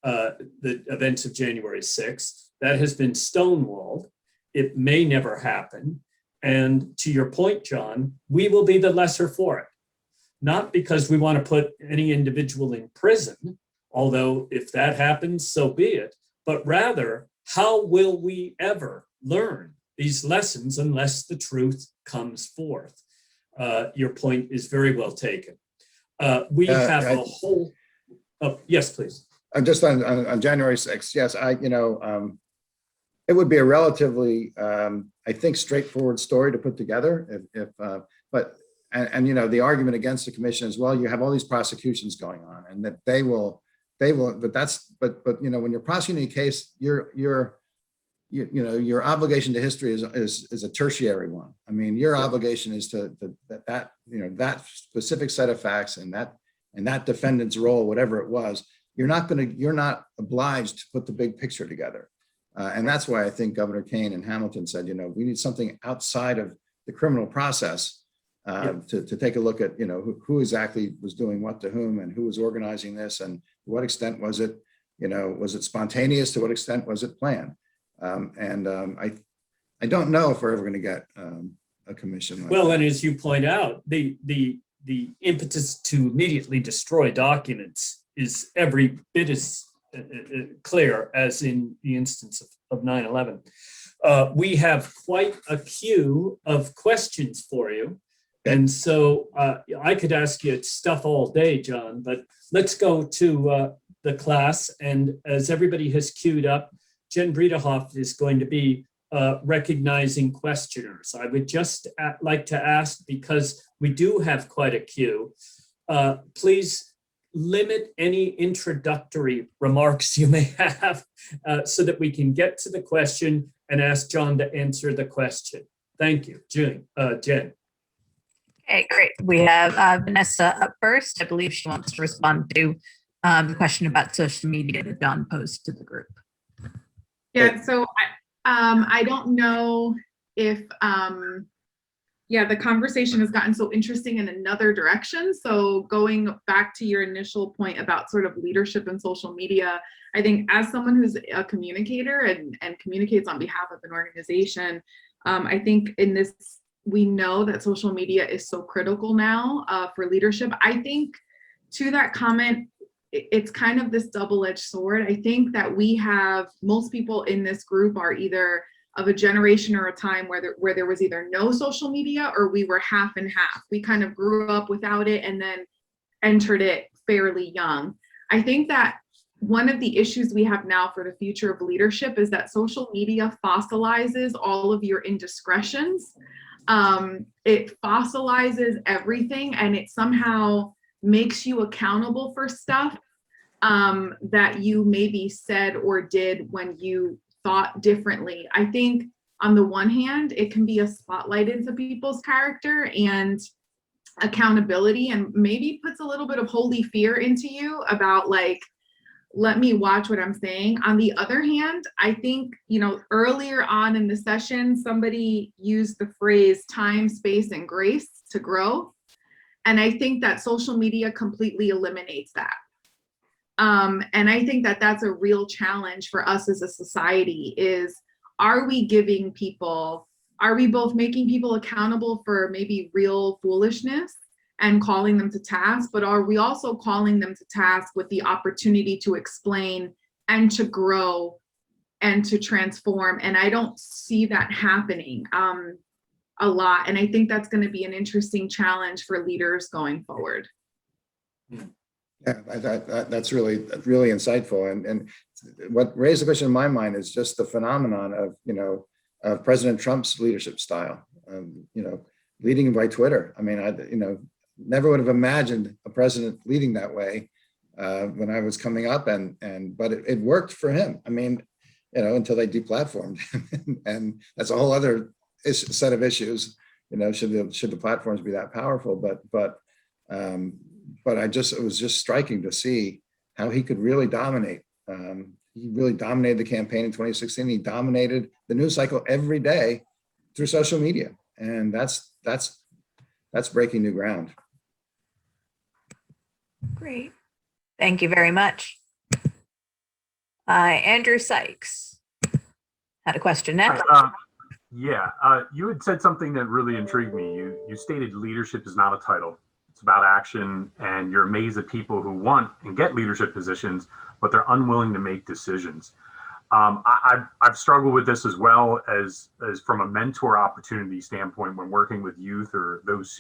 the events of January 6th. That has been stonewalled. It may never happen. And to your point, John, we will be the lesser for it. Not because we want to put any individual in prison, although if that happens, so be it, but rather, how will we ever learn these lessons unless the truth comes forth? Your point is very well taken. We have a whole, yes, please. Just on January 6th, yes, it would be a relatively, I think, straightforward story to put together. But the argument against the commission is, well, you have all these prosecutions going on, and that they will. But when you're prosecuting a case, your obligation to history is a tertiary one. I mean, your obligation is to that specific set of facts and that defendant's role, whatever it was. You're not obliged to put the big picture together. And that's why I think Governor Kane and Hamilton said, we need something outside of the criminal process to take a look at, who exactly was doing what to whom and who was organizing this and to what extent was it, was it spontaneous? To what extent was it planned? I don't know if we're ever going to get a commission like Well, that. and as you point out, the impetus to immediately destroy documents is every bit as clear as in the instance of 9/11. We have quite a queue of questions for you. And so I could ask you stuff all day, John, but let's go to the class. And as everybody has queued up, Jen Bredehoff is going to be recognizing questioners. I would just like to ask, because we do have quite a queue, please limit any introductory remarks you may have so that we can get to the question and ask John to answer the question. Thank you, Jen. Okay, great. We have Vanessa up first. I believe she wants to respond to the question about social media that John posed to the group. Yeah, so I don't know if, the conversation has gotten so interesting in another direction. So going back to your initial point about sort of leadership and social media, I think as someone who's a communicator and communicates on behalf of an organization, I think in this, we know that social media is so critical now for leadership. I think to that comment, it's kind of this double-edged sword. I think that most people in this group are either of a generation or a time where there was either no social media or we were half and half. We kind of grew up without it and then entered it fairly young. I think that one of the issues we have now for the future of leadership is that social media fossilizes all of your indiscretions. It fossilizes everything and it somehow makes you accountable for stuff that you maybe said or did when you thought differently. I think on the one hand, it can be a spotlight into people's character and accountability and maybe puts a little bit of holy fear into you about like, let me watch what I'm saying. On the other hand, I think, earlier on in the session, somebody used the phrase time, space, and grace to grow. And I think that social media completely eliminates that. And I think that that's a real challenge for us as a society is, are we both making people accountable for maybe real foolishness and calling them to task, but are we also calling them to task with the opportunity to explain and to grow and to transform? And I don't see that happening a lot. And I think that's going to be an interesting challenge for leaders going forward. Yeah, that's really insightful. And what raised the question in my mind is just the phenomenon of President Trump's leadership style, leading by Twitter. I mean, I never would have imagined a president leading that way when I was coming up, but it worked for him. I mean, until they deplatformed, and that's a whole other set of issues. Should the platforms be that powerful? But it was just striking to see how he could really dominate. He really dominated the campaign in 2016. He dominated the news cycle every day through social media, and that's breaking new ground. Great. Thank you very much. Andrew Sykes had a question next. You had said something that really intrigued me. You stated leadership is not a title. It's about action, and you're amazed at people who want and get leadership positions, but they're unwilling to make decisions. I've struggled with this as well as from a mentor opportunity standpoint when working with youth or those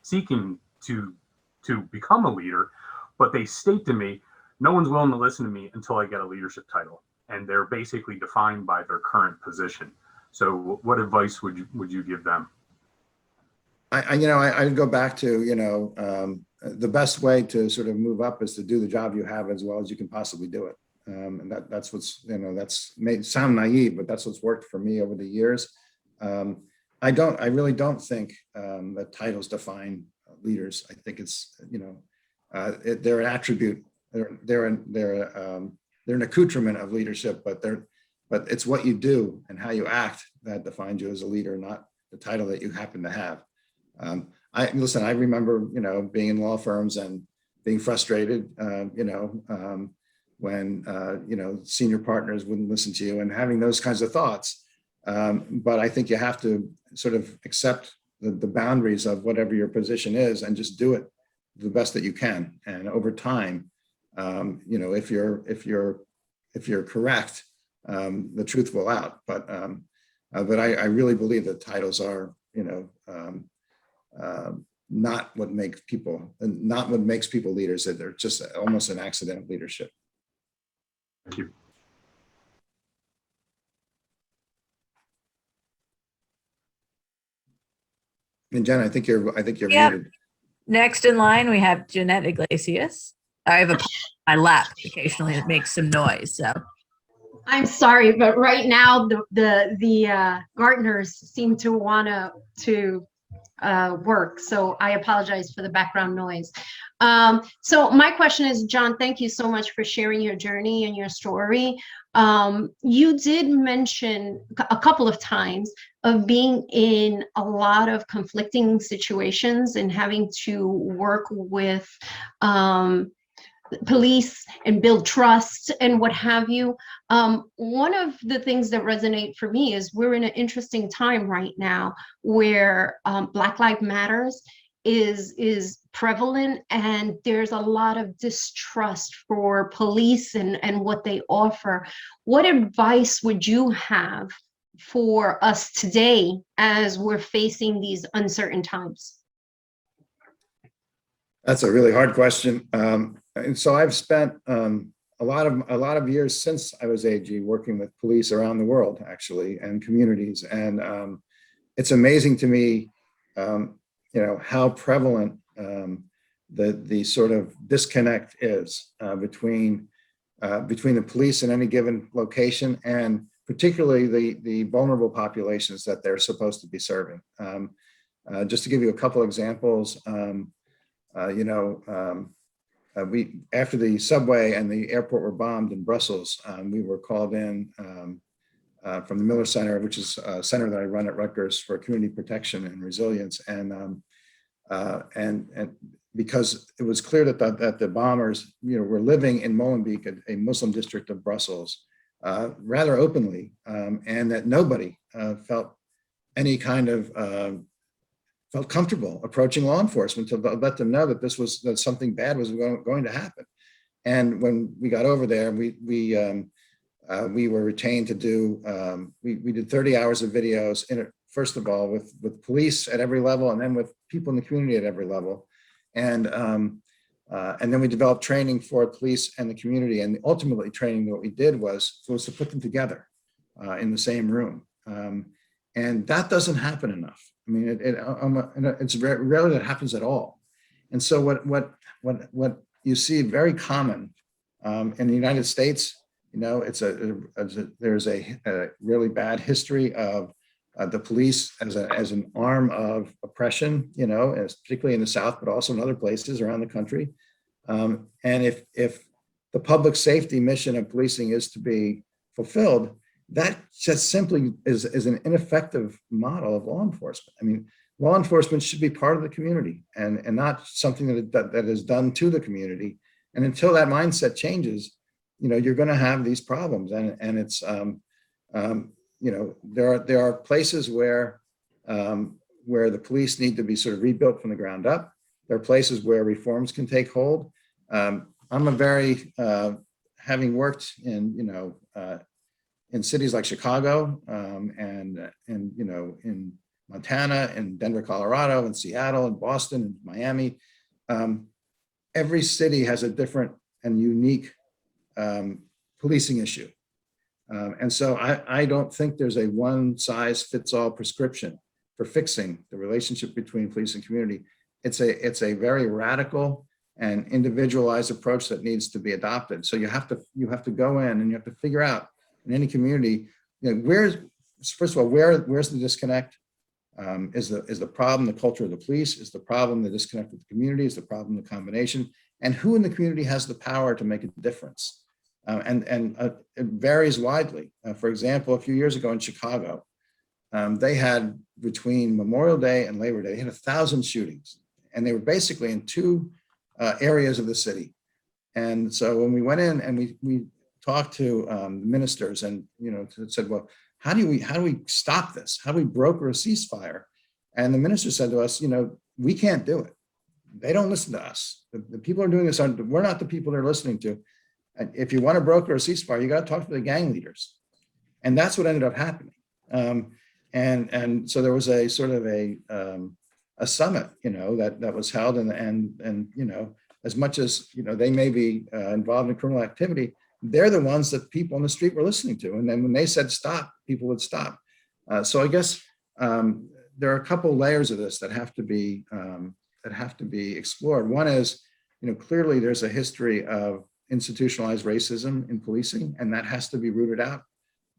seeking to become a leader, but they state to me, no one's willing to listen to me until I get a leadership title, and they're basically defined by their current position. So what advice would you give them? I go back to, the best way to sort of move up is to do the job you have as well as you can possibly do it. And that's what's, that's may sound naive, but that's what's worked for me over the years. I really don't think that titles define leaders. I think it's, they're an attribute, they're an accoutrement of leadership, but it's what you do and how you act that defines you as a leader, not the title that you happen to have. listen, I remember, being in law firms and being frustrated, when, senior partners wouldn't listen to you and having those kinds of thoughts. But I think you have to sort of accept the boundaries of whatever your position is and just do it the best that you can. And over time, if you're correct, the truth will out. But I really believe that titles are, not what makes people leaders. That they're just almost an accident of leadership. Thank you. And Jen, I think you're Yep. muted. Next in line, we have Jeanette Iglesias. I have my lap occasionally, it makes some noise, so. I'm sorry, but right now the gardeners seem to want to work, so I apologize for the background noise. So my question is, John, thank you so much for sharing your journey and your story. You did mention a couple of times of being in a lot of conflicting situations and having to work with police and build trust and what have you. One of the things that resonate for me is we're in an interesting time right now where Black Lives Matters is prevalent, and there's a lot of distrust for police and what they offer. What advice would you have for us today as we're facing these uncertain times? That's a really hard question. And so I've spent a lot of years since I was AG working with police around the world, actually, and communities. And it's amazing to me, how prevalent the sort of disconnect is between the police in any given location, and particularly the vulnerable populations that they're supposed to be serving. Just to give you a couple examples, we, after the subway and the airport were bombed in Brussels, we were called in from the Miller Center, which is a center that I run at Rutgers for community protection and resilience. And because it was clear that the bombers, were living in Molenbeek, a Muslim district of Brussels, rather openly, and that nobody felt any kind of felt comfortable approaching law enforcement to let them know that something bad was going to happen. And when we got over there, we were retained to do, we did 30 hours of videos, first of all, with police at every level, and then with people in the community at every level. And then we developed training for police and the community. And ultimately training, what we did was to put them together in the same room. And that doesn't happen enough. I mean, it's rarely that happens at all. And so what you see very common in the United States, there's a really bad history of the police as an arm of oppression, particularly in the South, but also in other places around the country. And if the public safety mission of policing is to be fulfilled, that just simply is an ineffective model of law enforcement. I mean, law enforcement should be part of the community and not something that is done to the community. And until that mindset changes, you're going to have these problems. And it's, there are places where the police need to be sort of rebuilt from the ground up. There are places where reforms can take hold. I'm a very, having worked in cities like Chicago and in Montana and Denver, Colorado, and Seattle and Boston and Miami, every city has a different and unique policing issue. And so I don't think there's a one size fits all prescription for fixing the relationship between police and community. It's a very radical and individualized approach that needs to be adopted. So you have to go in and you have to figure out in any community, first of all, where's the disconnect? Is the problem the culture of the police? Is the problem the disconnect with the community? Is the problem the combination? And who in the community has the power to make a difference? And it varies widely. For example, a few years ago in Chicago, they had between Memorial Day and Labor Day, they had 1,000 shootings, and they were basically in two areas of the city. And so when we went in and we talked to ministers and, said, well, how do we stop this? How do we broker a ceasefire? And the minister said to us, we can't do it. They don't listen to us. The people who are doing this, we're not the people they're listening to. And if you want to broker a ceasefire, you got to talk to the gang leaders. And that's what ended up happening. And so there was a sort of a summit, that was held, and as much as they may be involved in criminal activity, they're the ones that people on the street were listening to. And then when they said stop, people would stop. So I guess there are a couple layers of this that have to be explored. One is, clearly there's a history of institutionalized racism in policing, and that has to be rooted out.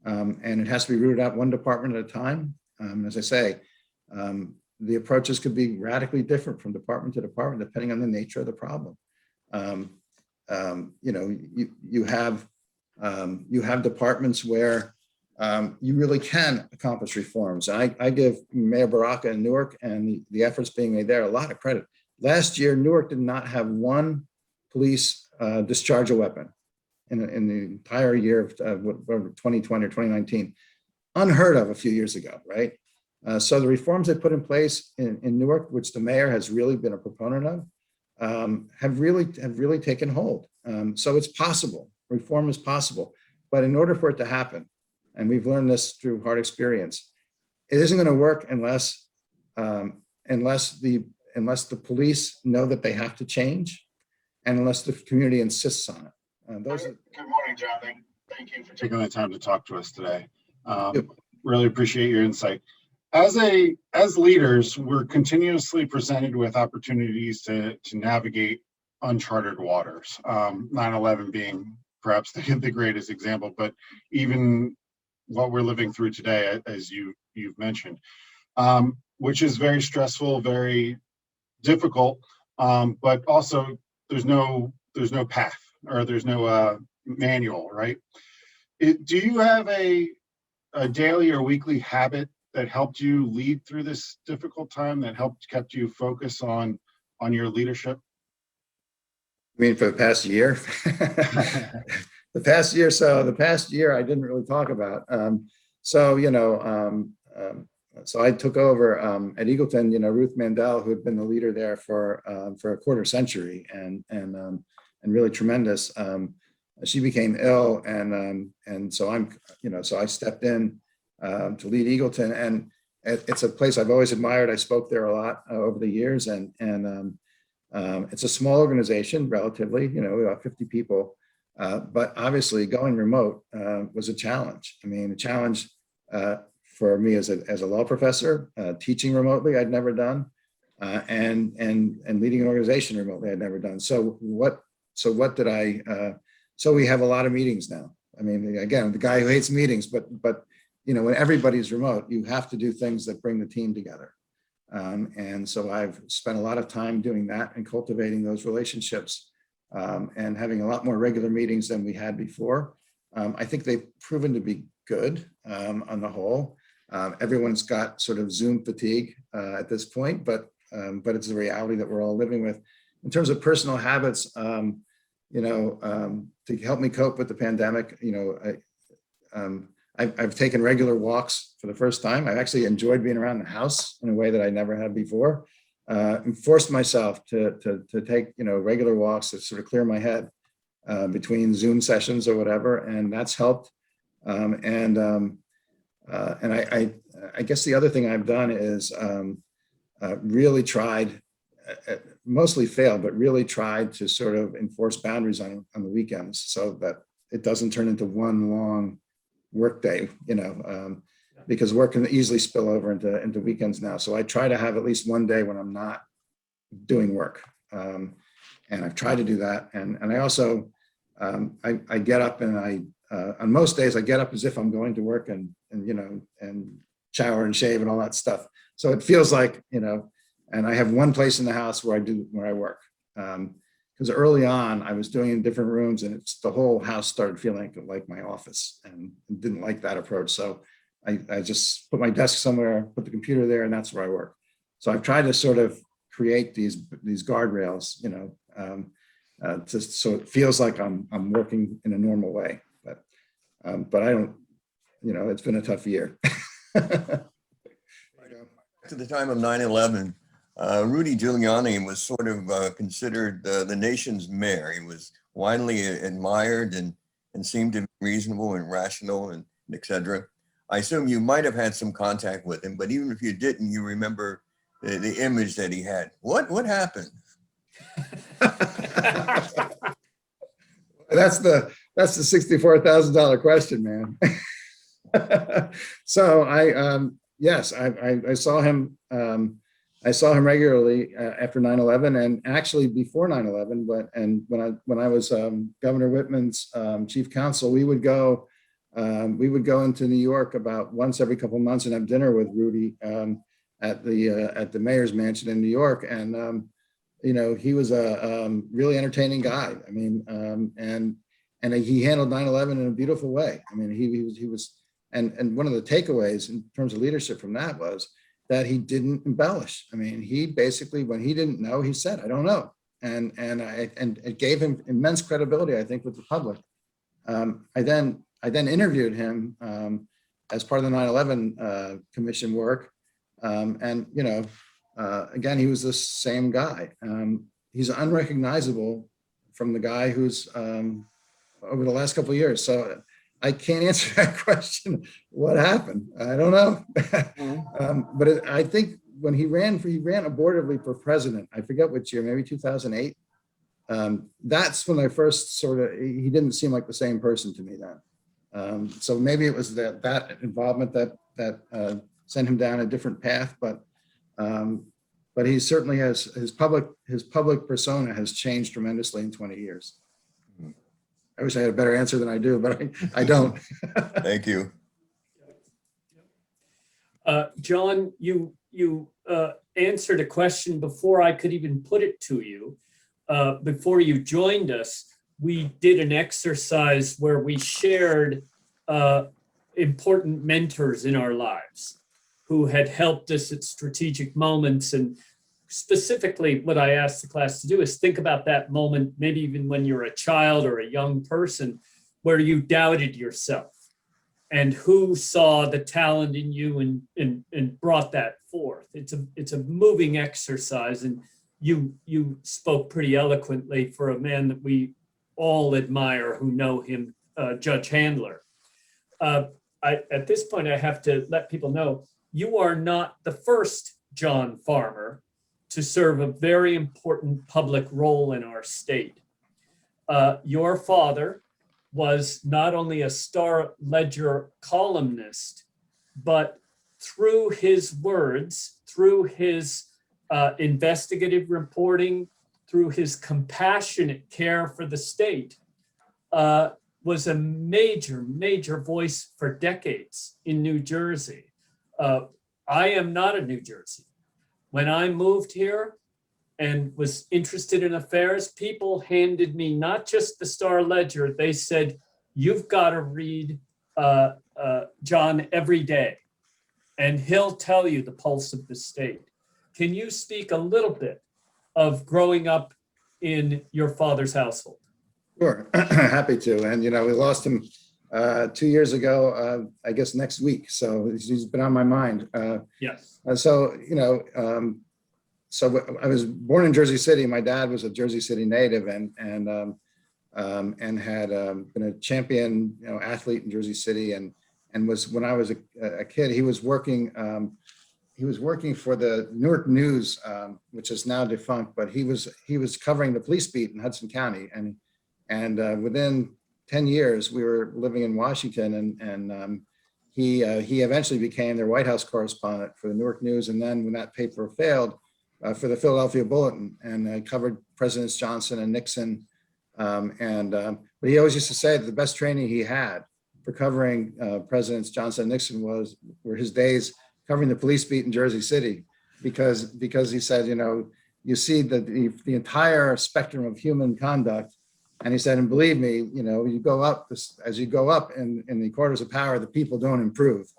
And it has to be rooted out one department at a time. As I say, the approaches could be radically different from department to department, depending on the nature of the problem. You have departments where you really can accomplish reforms. I give Mayor Baraka in Newark and the efforts being made there a lot of credit. Last year, Newark did not have one police discharge a weapon in the entire year of 2020 or 2019. Unheard of a few years ago, right? So the reforms they put in place in Newark, which the mayor has really been a proponent of, have really taken hold. So it's possible. Reform is possible. But in order for it to happen, and we've learned this through hard experience, it isn't going to work unless the police know that they have to change, and unless the community insists on it. Good morning, John. Thank you for taking the time to talk to us today. Really appreciate your insight. As leaders, we're continuously presented with opportunities to navigate uncharted waters. 9/11 being perhaps the greatest example, but even what we're living through today, as you've mentioned, which is very stressful, very difficult, but also there's no path, or there's no manual, right? Do you have a daily or weekly habit that helped you lead through this difficult time, that kept you focused on your leadership? I mean, for the past year? The past year I didn't really talk about. So I took over at Eagleton, Ruth Mandel, who had been the leader there for a quarter century and really tremendous. She became ill, and so I stepped in to lead Eagleton, and it's a place I've always admired. I spoke there a lot over the years, and it's a small organization, relatively, about 50 people, but obviously going remote was a challenge. I mean, a challenge for me as a law professor, teaching remotely I'd never done, and leading an organization remotely I'd never done. So what did I? So we have a lot of meetings now. I mean, again, the guy who hates meetings, but when everybody's remote, you have to do things that bring the team together. And so I've spent a lot of time doing that and cultivating those relationships, and having a lot more regular meetings than we had before. I think they've proven to be good on the whole. Everyone's got sort of Zoom fatigue at this point, but it's a reality that we're all living with. In terms of personal habits, to help me cope with the pandemic, I've taken regular walks for the first time. I've actually enjoyed being around the house in a way that I never had before, and forced myself to take regular walks to sort of clear my head between Zoom sessions or whatever, and that's helped. And I guess the other thing I've done is really tried, mostly failed, but really tried to sort of enforce boundaries on the weekends so that it doesn't turn into one long work day, because work can easily spill over into weekends now. So I try to have at least one day when I'm not doing work. And I've tried to do that. And I also, I get up and on most days I get up as if I'm going to work and shower and shave and all that stuff. So it feels like, and I have one place in the house where I work. Because early on I was doing it in different rooms, and the whole house started feeling like my office, and didn't like that approach. So I just put my desk somewhere, put the computer there, and that's where I work. So I've tried to sort of create these guardrails, just so it feels like I'm working in a normal way. But I don't, it's been a tough year. To the time of 9/11, Rudy Giuliani was sort of considered the nation's mayor. He was widely admired and seemed to be reasonable and rational and et cetera. I assume you might have had some contact with him, but even if you didn't, you remember the image that he had. What happened? That's the $64,000 question, man. So yes, I saw him. I saw him regularly after 9/11, and actually before 9/11. But when I was Governor Whitman's chief counsel, we would go into New York about once every couple of months and have dinner with Rudy at the mayor's mansion in New York. And he was a really entertaining guy. I mean, and he handled 9/11 in a beautiful way. I mean, he was, and one of the takeaways in terms of leadership from that was that he didn't embellish. I mean, he basically, when he didn't know, he said, "I don't know," and it gave him immense credibility, I think, with the public. I then interviewed him as part of the 9/11 commission work, and again, he was the same guy. He's unrecognizable from the guy who's over the last couple of years. So I can't answer that question. What happened? I don't know. But I think when he ran abortively for president, I forget which year, maybe 2008. That's when I first he didn't seem like the same person to me then. So maybe it was that involvement that sent him down a different path, but he certainly has, his public persona has changed tremendously in 20 years. I wish I had a better answer than I do, but I don't. Thank you. John, you answered a question before I could even put it to you. Before you joined us, we did an exercise where we shared important mentors in our lives who had helped us at strategic moments. And specifically, what I asked the class to do is think about that moment, maybe even when you're a child or a young person, where you doubted yourself and who saw the talent in you and brought that forth. It's a moving exercise, and you spoke pretty eloquently for a man that we all admire who know him, Judge Handler. At this point, I have to let people know you are not the first John Farmer to serve a very important public role in our state. Your father was not only a Star Ledger columnist, but through his words, through his investigative reporting, through his compassionate care for the state, was a major voice for decades in New Jersey. I am not a New Jersey. When I moved here and was interested in affairs, people handed me not just the Star Ledger, they said, "You've got to read John every day, and he'll tell you the pulse of the state." Can you speak a little bit of growing up in your father's household? Sure, happy to. And, we lost him 2 years ago, I guess next week. So he's been on my mind. Yes. So I was born in Jersey City. My dad was a Jersey City native and had been a champion, athlete in Jersey City. And was, when I was a kid, he was working for the Newark News, which is now defunct, but he was covering the police beat in Hudson County. And within 10 years, we were living in Washington, and he eventually became their White House correspondent for the Newark News. And then when that paper failed, for the Philadelphia Bulletin, and covered Presidents Johnson and Nixon. But he always used to say that the best training he had for covering Presidents Johnson and Nixon were his days covering the police beat in Jersey City, because he said, you see the entire spectrum of human conduct And he said, and believe me, you know, you go up as you go up in the quarters of power, the people don't improve.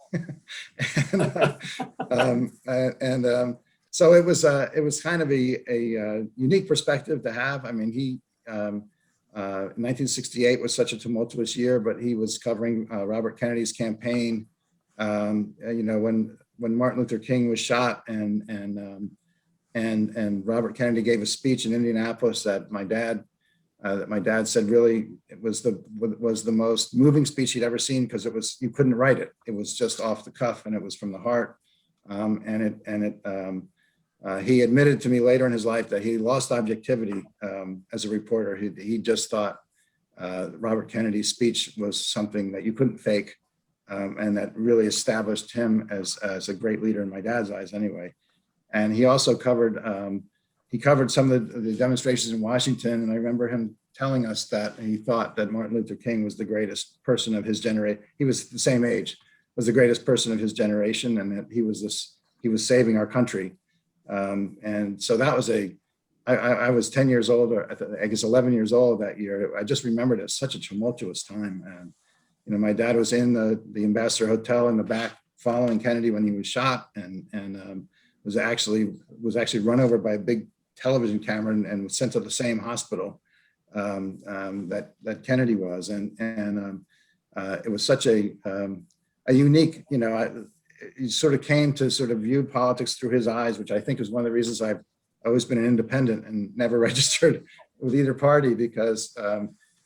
So it was kind of a unique perspective to have. I mean, he 1968 was such a tumultuous year, but he was covering Robert Kennedy's campaign. You know, when Martin Luther King was shot, and Robert Kennedy gave a speech in Indianapolis that my dad said really it was the most moving speech he'd ever seen, because you couldn't write it. It was just off the cuff, and it was from the heart. He admitted to me later in his life that he lost objectivity as a reporter. He just thought Robert Kennedy's speech was something that you couldn't fake, and that really established him as a great leader in my dad's eyes anyway. And he also covered some of the demonstrations in Washington. And I remember him telling us that he thought that Martin Luther King was the greatest person of his generation. He was the same age, was the greatest person of his generation, and that he was saving our country. And so that was I was 10 years old, or I guess 11 years old that year. I just remembered it as such a tumultuous time. And, you know, my dad was in the Ambassador Hotel in the back following Kennedy when he was shot, and was actually run over by a big television camera and was sent to the same hospital that Kennedy was. And it was such a unique, you know, he sort of came to sort of view politics through his eyes, which I think is one of the reasons I've always been an independent and never registered with either party, because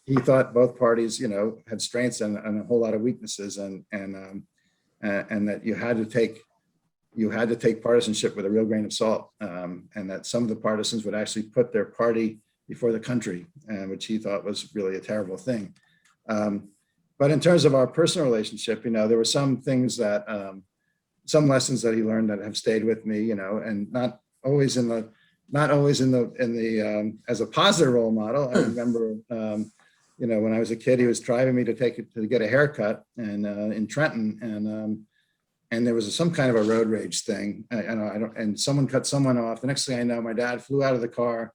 he thought both parties, you know, had strengths and a whole lot of weaknesses, and that you had to take partisanship with a real grain of salt, and that some of the partisans would actually put their party before the country, which he thought was really a terrible thing. But in terms of our personal relationship, you know, there were some things that, some lessons that he learned that have stayed with me, you know, and not always in the as a positive role model. I remember, you know, when I was a kid, he was driving me to get a haircut, and in Trenton, and there was some kind of a road rage thing, and someone cut someone off. The next thing I know, my dad flew out of the car,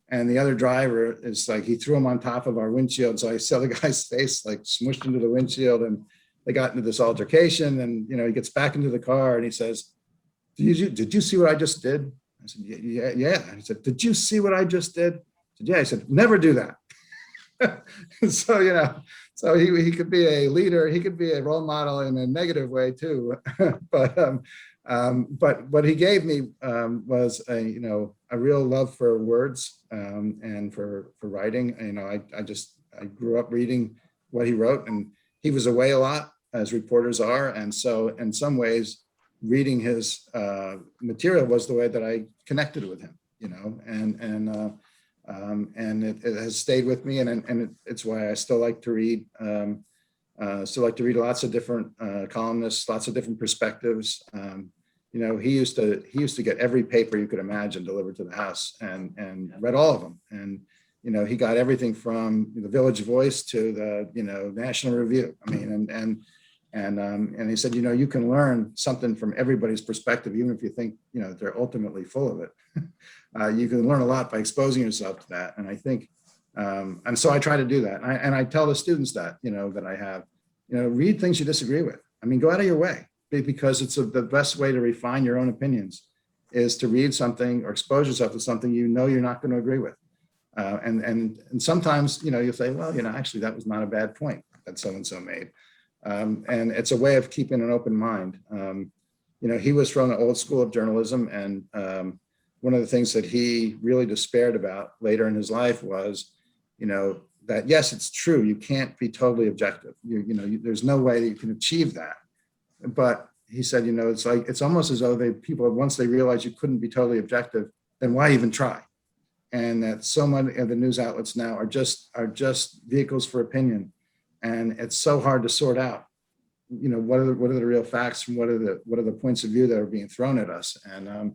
and the other driver is like, he threw him on top of our windshield. So I saw the guy's face like smushed into the windshield, and they got into this altercation. And, you know, he gets back into the car and he says, did you see what I just did? I said, yeah. And he said, did you see what I just did? I said, yeah. I said, never do that. So, you know, so he could be a leader. He could be a role model in a negative way too. But what he gave me was a real love for words, and for writing. You know, I grew up reading what he wrote, and he was away a lot, as reporters are. And so in some ways, reading his material was the way that I connected with him, you know, and it has stayed with me, and it's why I still like to read. Lots of different columnists, lots of different perspectives. You know, he used to get every paper you could imagine delivered to the house, and read all of them. And, you know, he got everything from the Village Voice to the, you know, National Review. I mean, and he said, you know, you can learn something from everybody's perspective, even if you think, you know, they're ultimately full of it. You can learn a lot by exposing yourself to that. And I think, and so I try to do that. And I tell the students that, you know, that I have, you know, read things you disagree with. I mean, go out of your way, because it's the best way to refine your own opinions is to read something or expose yourself to something you know you're not going to agree with. And sometimes, you know, you'll say, well, you know, actually, that was not a bad point that so-and-so made. And it's a way of keeping an open mind. You know, he was from the old school of journalism, and one of the things that he really despaired about later in his life was, you know, that yes, it's true, you can't be totally objective. There's no way that you can achieve that. But he said, you know, it's almost as though people, once they realize you couldn't be totally objective, then why even try? And that so many of the news outlets now are just vehicles for opinion. And it's so hard to sort out, you know, what are the real facts from what are the points of view that are being thrown at us. And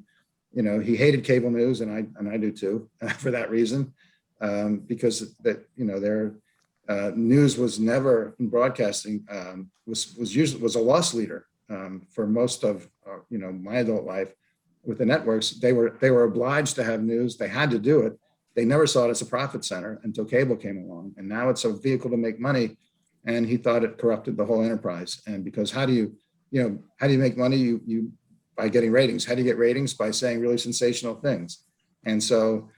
you know, he hated cable news, and I do too, for that reason, because that, you know, their news was never in broadcasting, was a loss leader for most of you know, my adult life. With the networks, they were obliged to have news. They had to do it, they never saw it as a profit center until cable came along. And now it's a vehicle to make money. And he thought it corrupted the whole enterprise. And because how do you make money? You by getting ratings. How do you get ratings? By saying really sensational things. And so,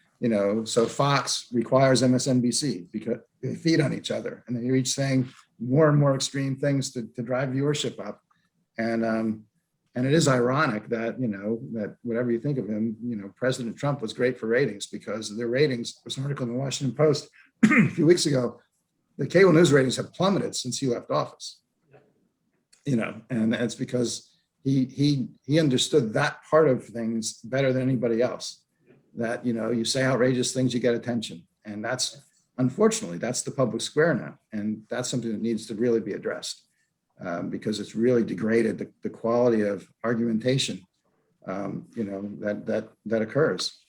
so Fox requires MSNBC because they feed on each other, and they're each saying more and more extreme things to drive viewership up. And it is ironic that, that whatever you think of him, President Trump was great for ratings because their ratings, there was an article in the Washington Post a few weeks ago, the cable news ratings have plummeted since he left office, and it's because he understood that part of things better than anybody else, that, you say outrageous things, you get attention. And that's, unfortunately, that's the public square now. And that's something that needs to really be addressed. Because it's really degraded the quality of argumentation, that occurs.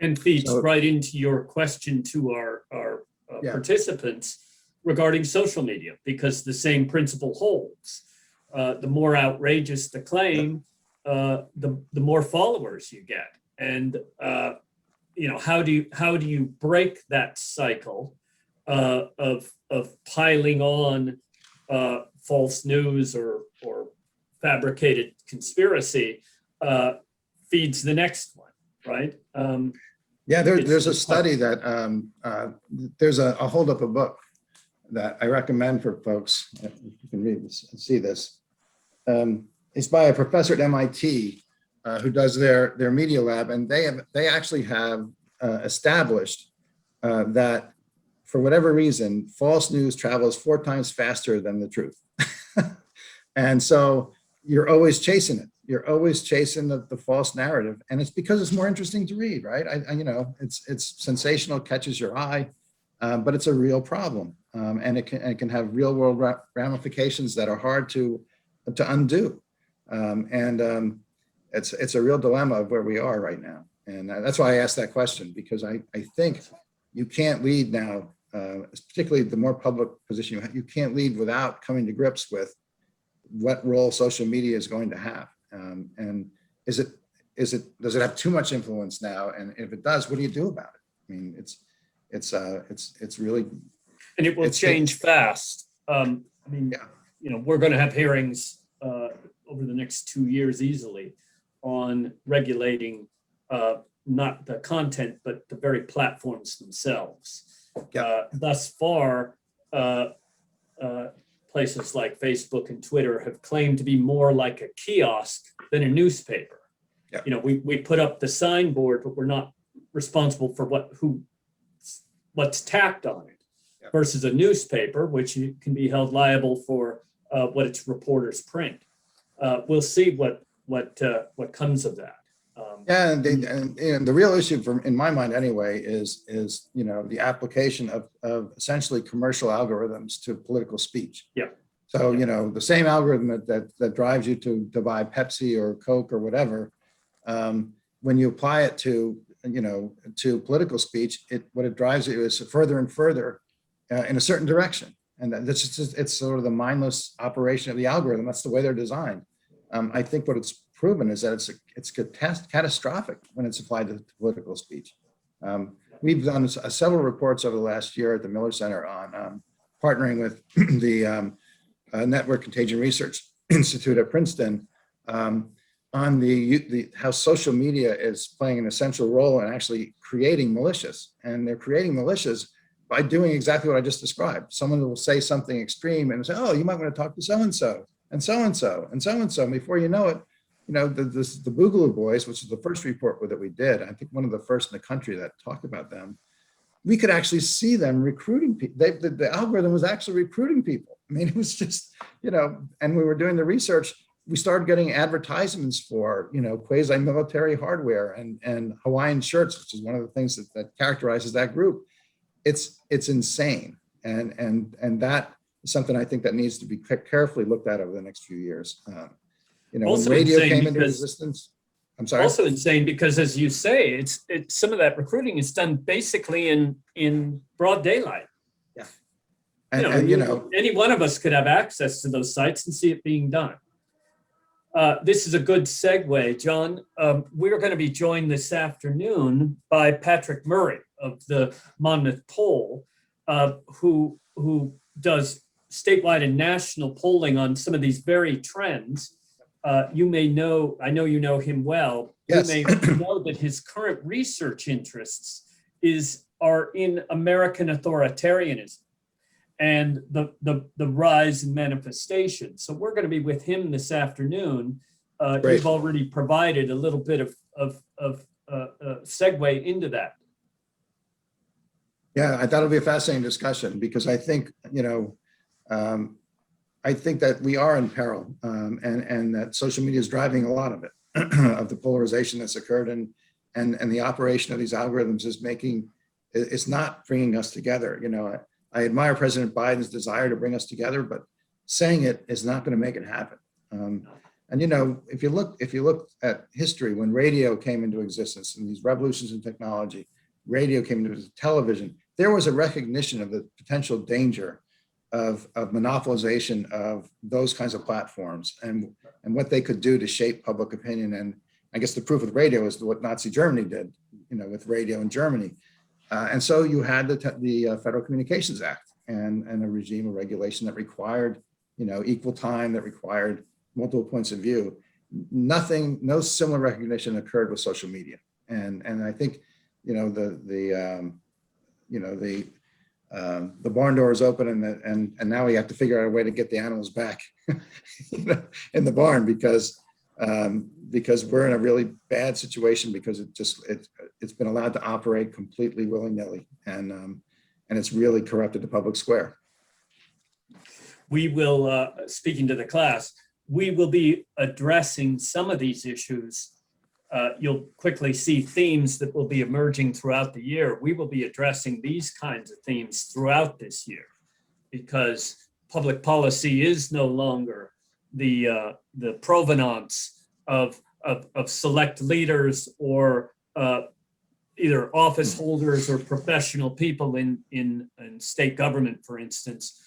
And feeds right into your question to our participants regarding social media, because the same principle holds. The more outrageous the claim, the more followers you get. And how do you break that cycle of piling on false news or fabricated conspiracy feeds the next one, right? There's a study that there's a I'll hold up a book that I recommend for folks. You can read this and see this. It's by a professor at MIT who does their media lab, and they actually have established that for whatever reason, false news travels 4 times faster than the truth. And so you're always chasing it. You're always chasing the false narrative. And it's because it's more interesting to read, right? It's sensational, catches your eye, but it's a real problem. And it can have real world ramifications that are hard to undo. It's a real dilemma of where we are right now. And that's why I asked that question, because I think you can't lead now, particularly the more public position you have, you can't lead without coming to grips with what role social media is going to have. And does it have too much influence now? And if it does, what do you do about it? I mean, it's really. And it will change fast. We're going to have hearings over the next 2 years easily on regulating not the content, but the very platforms themselves. Thus far, places like Facebook and Twitter have claimed to be more like a kiosk than a newspaper. We put up the signboard, but we're not responsible for what's tacked on it. Versus a newspaper, which can be held liable for what its reporters print. We'll see what comes of that. And the real issue, in my mind anyway, is the application of essentially commercial algorithms to political speech. So the same algorithm that drives you to buy Pepsi or Coke or whatever, when you apply it to political speech, what it drives you is further and further in a certain direction. And it's sort of the mindless operation of the algorithm. That's the way they're designed. I think what it's proven is that it's catastrophic when it's applied to political speech. We've done several reports over the last year at the Miller Center on partnering with the Network Contagion Research Institute at Princeton on how social media is playing an essential role in actually creating militias. And they're creating militias by doing exactly what I just described. Someone will say something extreme and say, oh, you might want to talk to so-and-so and so-and-so and so-and-so. And before you know it, the Boogaloo Boys, which is the first report that we did, I think one of the first in the country that talked about them, we could actually see them recruiting people. The algorithm was actually recruiting people. I mean, it was just, and we were doing the research, we started getting advertisements for, quasi-military hardware and Hawaiian shirts, which is one of the things that characterizes that group. It's insane. And that is something I think that needs to be carefully looked at over the next few years. When radio came into existence, I'm sorry. Also insane because, as you say, it's some of that recruiting is done basically in broad daylight. Yeah. Any one of us could have access to those sites and see it being done. this is a good segue, John. We're going to be joined this afternoon by Patrick Murray of the Monmouth Poll, who does statewide and national polling on some of these very trends. You may know, I know you know him well. Yes. You may know that his current research interests are in American authoritarianism and the rise and manifestation. So we're going to be with him this afternoon. You've already provided a little bit of segue into that. Yeah, I thought it'll be a fascinating discussion because I think, I think that we are in peril and that social media is driving a lot of it, of the polarization that's occurred and the operation of these algorithms is not bringing us together. I admire President Biden's desire to bring us together, but saying it is not going to make it happen. If you look at history, when radio came into existence and these revolutions in technology, radio came into television, there was a recognition of the potential danger of monopolization of those kinds of platforms and what they could do to shape public opinion. And I guess the proof with radio is what Nazi Germany did, with radio in Germany. And so you had the Federal Communications Act and a regime of regulation that required, equal time, that required multiple points of view. No similar recognition occurred with social media. And I think, the barn door is open and now we have to figure out a way to get the animals back in the barn because we're in a really bad situation because it's been allowed to operate completely willy-nilly and it's really corrupted the public square. We will, speaking to the class, we will be addressing some of these issues. You'll quickly see themes that will be emerging throughout the year. We will be addressing these kinds of themes throughout this year because public policy is no longer the provenance of select leaders or either office holders or professional people in state government, for instance.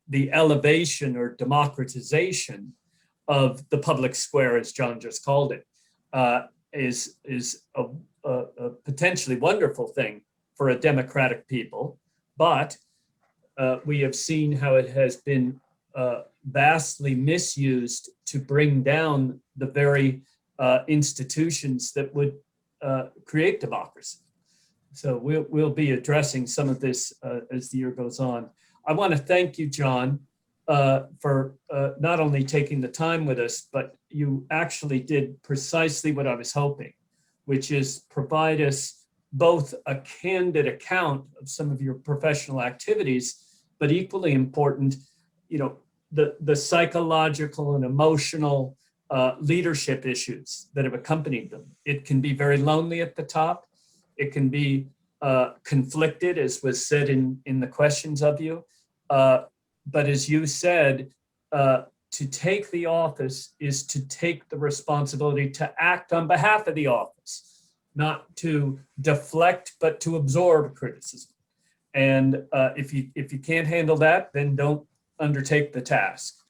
The elevation or democratization of the public square, as John just called it, is a potentially wonderful thing for a democratic people, but we have seen how it has been vastly misused to bring down the very institutions that would create democracy. So we'll be addressing some of this as the year goes on. I want to thank you, John, for not only taking the time with us, but you actually did precisely what I was hoping, which is provide us both a candid account of some of your professional activities, but equally important, the psychological and emotional leadership issues that have accompanied them. It can be very lonely at the top. It can be conflicted, as was said in the questions of you. But as you said, to take the office is to take the responsibility to act on behalf of the office, not to deflect, but to absorb criticism. And if you can't handle that, then don't undertake the task.